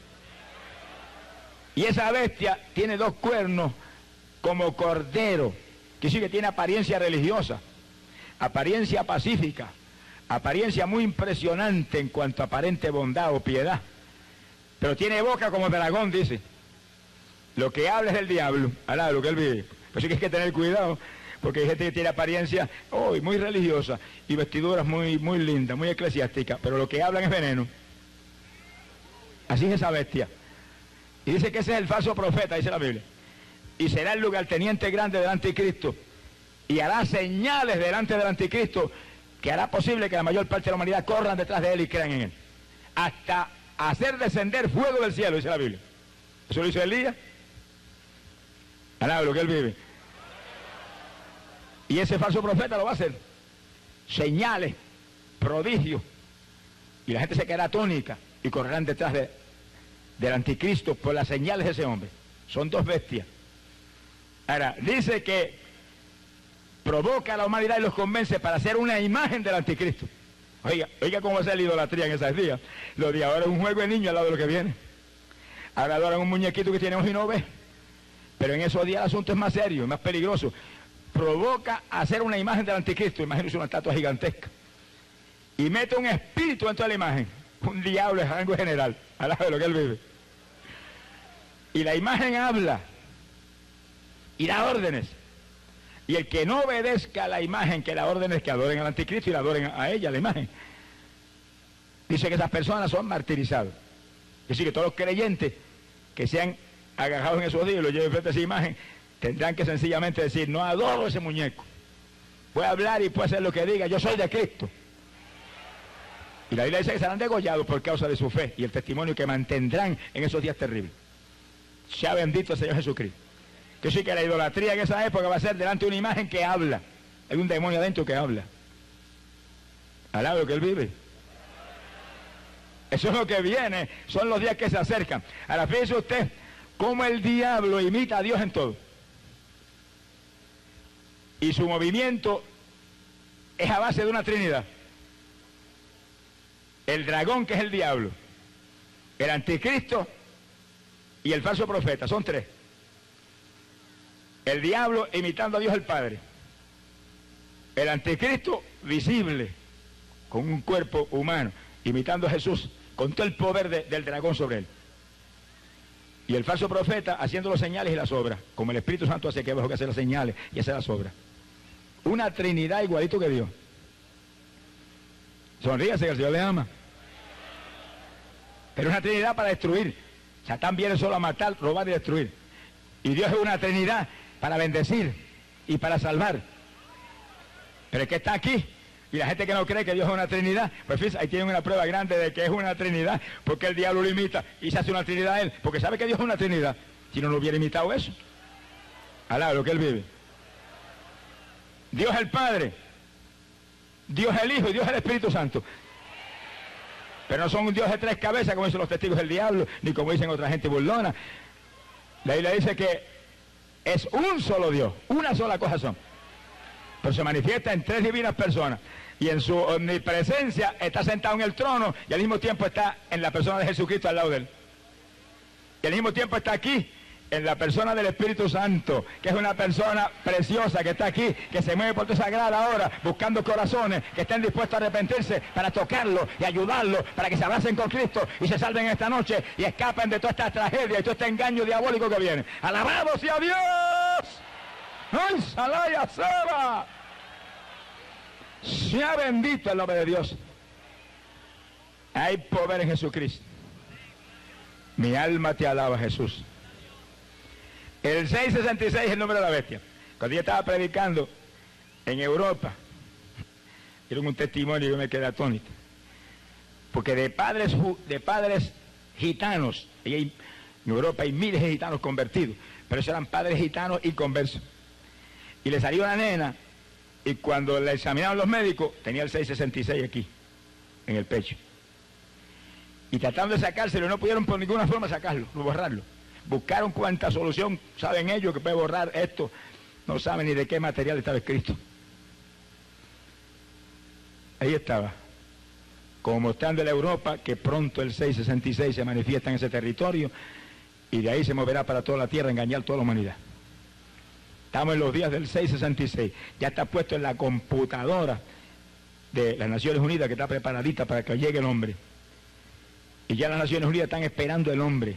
Y esa bestia tiene 2 cuernos como cordero, que sí que tiene apariencia religiosa, apariencia pacífica, apariencia muy impresionante en cuanto a aparente bondad o piedad. Pero tiene boca como dragón, dice. Lo que habla es del diablo, alá, lo que él vive. Pues sí que hay que tener cuidado, porque hay gente que tiene apariencia muy religiosa y vestiduras muy lindas, muy eclesiásticas, pero lo que hablan es veneno. Así es esa bestia. Y dice que ese es el falso profeta, dice la Biblia. Y será el lugarteniente grande del anticristo. Y hará señales delante del anticristo que hará posible que la mayor parte de la humanidad corran detrás de él y crean en él. Hasta hacer descender fuego del cielo, dice la Biblia. Eso lo hizo Elías. Alá, lo que él vive. Y ese falso profeta lo va a hacer. Señales, prodigios. Y la gente se quedará atónica y correrán detrás del anticristo por las señales de ese hombre. Son 2 bestias. Ahora, dice que provoca a la humanidad y los convence para hacer una imagen del anticristo. Oiga cómo va a ser la idolatría en esos días. Los días ahora es un juego de niños al lado de lo que viene. Ahora adoran un muñequito que tiene ojos y no ve. Pero en esos días el asunto es más serio, es más peligroso. Provoca a hacer una imagen del anticristo. Imagínense una estatua gigantesca. Y mete un espíritu dentro de la imagen. Un diablo es algo general, al lado de lo que él vive. Y la imagen habla y da órdenes. Y el que no obedezca a la imagen que la orden es que adoren al anticristo y la adoren a ella, la imagen. Dice que esas personas son martirizados. Es decir, que todos los creyentes que se han agarrado en esos días y lo lleven frente a esa imagen, tendrán que sencillamente decir, no adoro ese muñeco. Puede hablar y puede hacer lo que diga, yo soy de Cristo. Y la Biblia dice que serán degollados por causa de su fe y el testimonio que mantendrán en esos días terribles. Sea bendito el Señor Jesucristo. Que sí que la idolatría en esa época va a ser delante de una imagen que habla. Hay un demonio adentro que habla. Alá lo que él vive. Eso es lo que viene, son los días que se acercan. Ahora fíjese usted cómo el diablo imita a Dios en todo. Y su movimiento es a base de una trinidad. El dragón, que es el diablo, el anticristo y el falso profeta, son 3. El diablo imitando a Dios el Padre. El anticristo visible, con un cuerpo humano, imitando a Jesús, con todo el poder del dragón sobre él. Y el falso profeta haciendo los señales y las obras, como el Espíritu Santo hace que abajo que hace las señales y hace las obras. Una Trinidad igualito que Dios. Sonríase que el Señor le ama. Pero una Trinidad para destruir. Satán viene solo a matar, robar y destruir. Y Dios es una Trinidad para bendecir y para salvar. Pero es que está aquí. Y la gente que no cree que Dios es una Trinidad, pues fíjense, ahí tienen una prueba grande de que es una Trinidad, porque el diablo lo imita y se hace una Trinidad a él, porque sabe que Dios es una Trinidad. Si no hubiera imitado eso, alaba lo que él vive. Dios es el Padre, Dios es el Hijo y Dios es el Espíritu Santo. Pero no son un Dios de tres cabezas, como dicen los testigos del diablo, ni como dicen otra gente burlona. La Biblia dice que es un solo Dios, una sola cosa son. Pero se manifiesta en tres divinas personas. Y en su omnipresencia está sentado en el trono y al mismo tiempo está en la persona de Jesucristo al lado de él. Y al mismo tiempo está aquí, en la persona del Espíritu Santo, que es una persona preciosa que está aquí, que se mueve por toda esa grada ahora, buscando corazones que estén dispuestos a arrepentirse para tocarlo y ayudarlo, para que se abracen con Cristo y se salven esta noche y escapen de toda esta tragedia y todo este engaño diabólico que viene. ¡Alabado sea Dios! ¡Ay, Salaya Saba! Sea bendito el nombre de Dios. Hay poder en Jesucristo. Mi alma te alaba, Jesús. El 666 es el número de la bestia. Cuando yo estaba predicando en Europa, dieron un testimonio y yo me quedé atónito. Porque de padres gitanos, y en Europa hay miles de gitanos convertidos, pero esos eran padres gitanos y conversos. Y le salió una nena, y cuando la examinaron los médicos, tenía el 666 aquí, en el pecho. Y tratando de sacárselo, no pudieron por ninguna forma sacarlo, borrarlo. Buscaron cuánta solución, saben ellos que puede borrar esto, no saben ni de qué material estaba escrito. Ahí estaba, como mostrando a la Europa que pronto el 666 se manifiesta en ese territorio y de ahí se moverá para toda la tierra, engañar a toda la humanidad. Estamos en los días del 666, ya está puesto en la computadora de las Naciones Unidas que está preparadita para que llegue el hombre. Y ya las Naciones Unidas están esperando el hombre,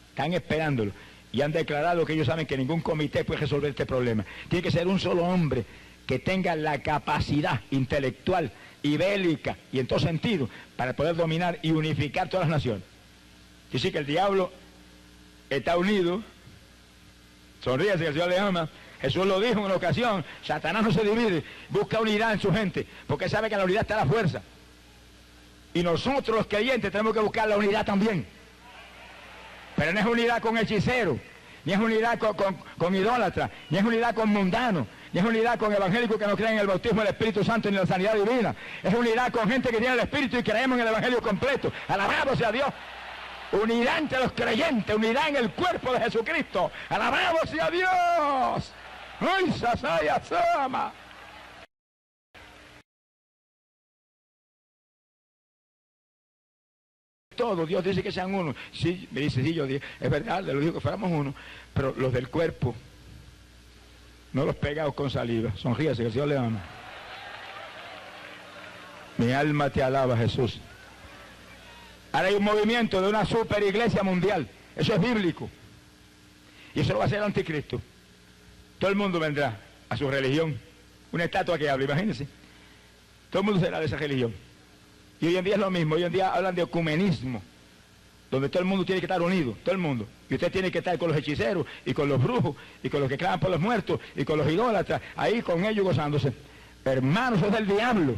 están esperándolo. Y han declarado que ellos saben que ningún comité puede resolver este problema. Tiene que ser un solo hombre que tenga la capacidad intelectual y bélica y en todo sentido para poder dominar y unificar todas las naciones. Y sí que el diablo está unido, sonríese que el Señor le ama. Jesús lo dijo en una ocasión, Satanás no se divide, busca unidad en su gente, porque sabe que en la unidad está la fuerza. Y nosotros los creyentes tenemos que buscar la unidad también. Pero no es unidad con hechiceros, ni es unidad con idólatras, ni es unidad con mundanos, ni es unidad con evangélicos que no creen en el bautismo del Espíritu Santo ni en la sanidad divina. Es unidad con gente que tiene el Espíritu y creemos en el Evangelio completo. Alabado sea Dios. Unidad entre los creyentes, unidad en el cuerpo de Jesucristo. Alabado sea Dios. ¡Ay, Sasaya Sama! Todo, Dios dice que sean uno. Sí, me dice, sí, yo dije, es verdad, le lo digo que fuéramos uno, pero los del cuerpo, no los pegados con saliva. Sonríase, que el Señor le ama. Mi alma te alaba, Jesús. Ahora hay un movimiento de una super iglesia mundial. Eso es bíblico. Y eso lo va a hacer el anticristo. Todo el mundo vendrá a su religión. Una estatua que habla, imagínense. Todo el mundo será de esa religión. Y hoy en día es lo mismo. Hoy en día hablan de ecumenismo, donde todo el mundo tiene que estar unido, todo el mundo. Y usted tiene que estar con los hechiceros, y con los brujos, y con los que claman por los muertos, y con los idólatras, ahí con ellos gozándose. Hermanos, eso es del diablo.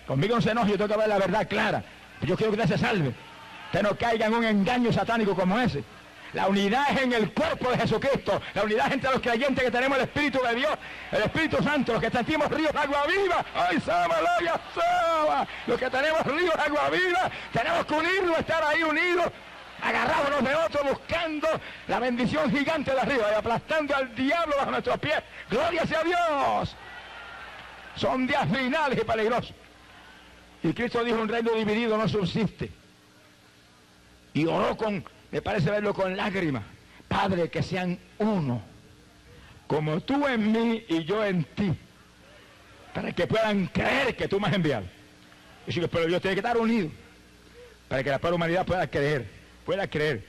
Conmigo no se enoje, yo tengo que ver la verdad clara. Yo quiero que usted se salve. Usted no caiga en un engaño satánico como ese. La unidad es en el cuerpo de Jesucristo. La unidad es entre los creyentes que tenemos el Espíritu de Dios, el Espíritu Santo, los que sentimos ríos de agua viva. ¡Ay, Samalaya, Sama! Los que tenemos ríos de agua viva, tenemos que unirnos, estar ahí unidos, agarrados unos de otros, buscando la bendición gigante de arriba y aplastando al diablo bajo nuestros pies. ¡Gloria sea a Dios! Son días finales y peligrosos. Y Cristo dijo, un reino dividido no subsiste. Y oró me parece verlo con lágrimas. Padre, que sean uno. como tú en mí y yo en ti, para que puedan creer que tú me has enviado. Y el pueblo de Dios tiene que estar unido, para que la pobre humanidad pueda creer.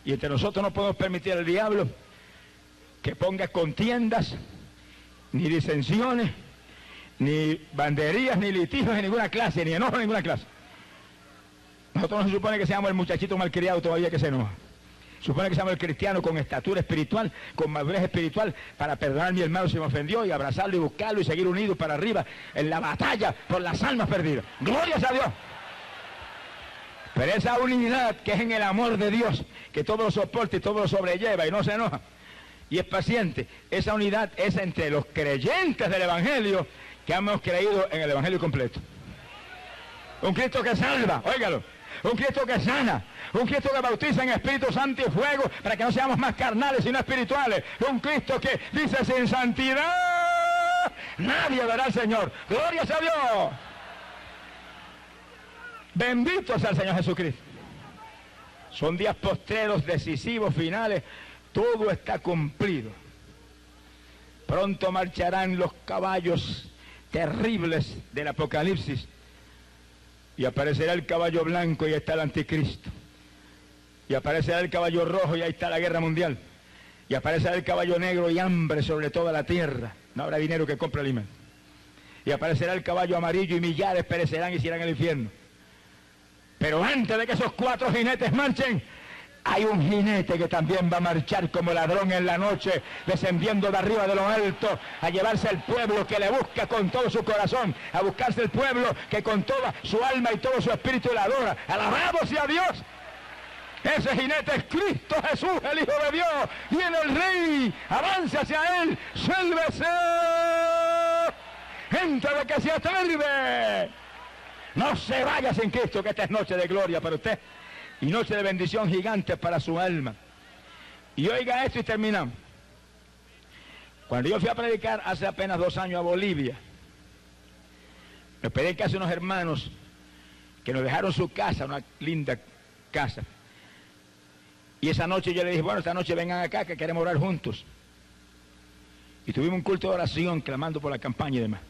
Y entre nosotros no podemos permitir al diablo que ponga contiendas, ni disensiones, ni banderías, ni litigios de ninguna clase, ni enojo de ninguna clase. Nosotros no se supone que seamos el muchachito malcriado todavía que se enoja. Se supone que seamos el cristiano con estatura espiritual, con madurez espiritual, para perdonar a mi hermano si me ofendió, y abrazarlo y buscarlo y seguir unidos para arriba en la batalla por las almas perdidas. ¡Glorias a Dios! Pero esa unidad que es en el amor de Dios, que todo lo soporta y todo lo sobrelleva y no se enoja, y es paciente, esa unidad es entre los creyentes del Evangelio que hemos creído en el Evangelio completo. Un Cristo que salva, óigalo, un Cristo que sana, un Cristo que bautiza en Espíritu Santo y fuego para que no seamos más carnales sino espirituales, un Cristo que dice: sin santidad nadie verá al Señor. ¡Glorias a Dios! Bendito sea el Señor Jesucristo. Son días postreros, decisivos, finales. Todo está cumplido. Pronto marcharán los caballos terribles del Apocalipsis y aparecerá el caballo blanco y ahí está el anticristo. Y aparecerá el caballo rojo y ahí está la guerra mundial. Y aparecerá el caballo negro y hambre sobre toda la tierra. No habrá dinero que compre alimento. Y aparecerá el caballo amarillo y millares perecerán y se irán al infierno. Pero antes de que esos 4 jinetes marchen, hay un jinete que también va a marchar como ladrón en la noche, descendiendo de arriba de lo alto, a llevarse al pueblo que le busca con todo su corazón, a buscarse el pueblo que con toda su alma y todo su espíritu le adora. ¡Alabado sea Dios! Ese jinete es Cristo Jesús, el Hijo de Dios. Viene el Rey, avance hacia Él, sálvese. Gente de que se atreve. No se vaya sin Cristo, que esta es noche de gloria para usted y noche de bendición gigante para su alma. Y oiga esto y terminamos. Cuando yo fui a predicar hace apenas 2 años a Bolivia, me pedí que hace unos hermanos que nos dejaron su casa, una linda casa. Y esa noche yo le dije: bueno, esta noche vengan acá que queremos orar juntos. Y tuvimos un culto de oración clamando por la campaña y demás.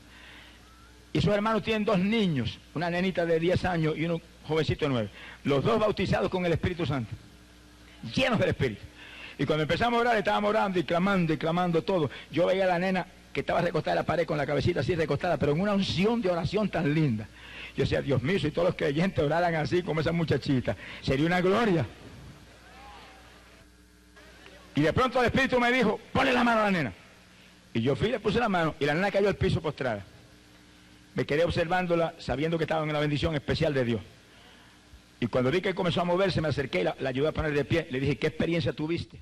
Y sus hermanos tienen 2 niños, una nenita de 10 años y un jovencito de 9. Los 2 bautizados con el Espíritu Santo, llenos del Espíritu. Y cuando empezamos a orar, estábamos orando y clamando todo. Yo veía a la nena que estaba recostada en la pared con la cabecita así recostada, pero en una unción de oración tan linda. Yo decía: Dios mío, si todos los creyentes oraran así como esa muchachita, sería una gloria. Y de pronto el Espíritu me dijo: ponle la mano a la nena. Y yo fui y le puse la mano y la nena cayó al piso postrada. Me quedé observándola, sabiendo que estaba en una bendición especial de Dios. Y cuando vi que comenzó a moverse, me acerqué y la ayudé a poner de pie. Le dije: ¿qué experiencia tuviste?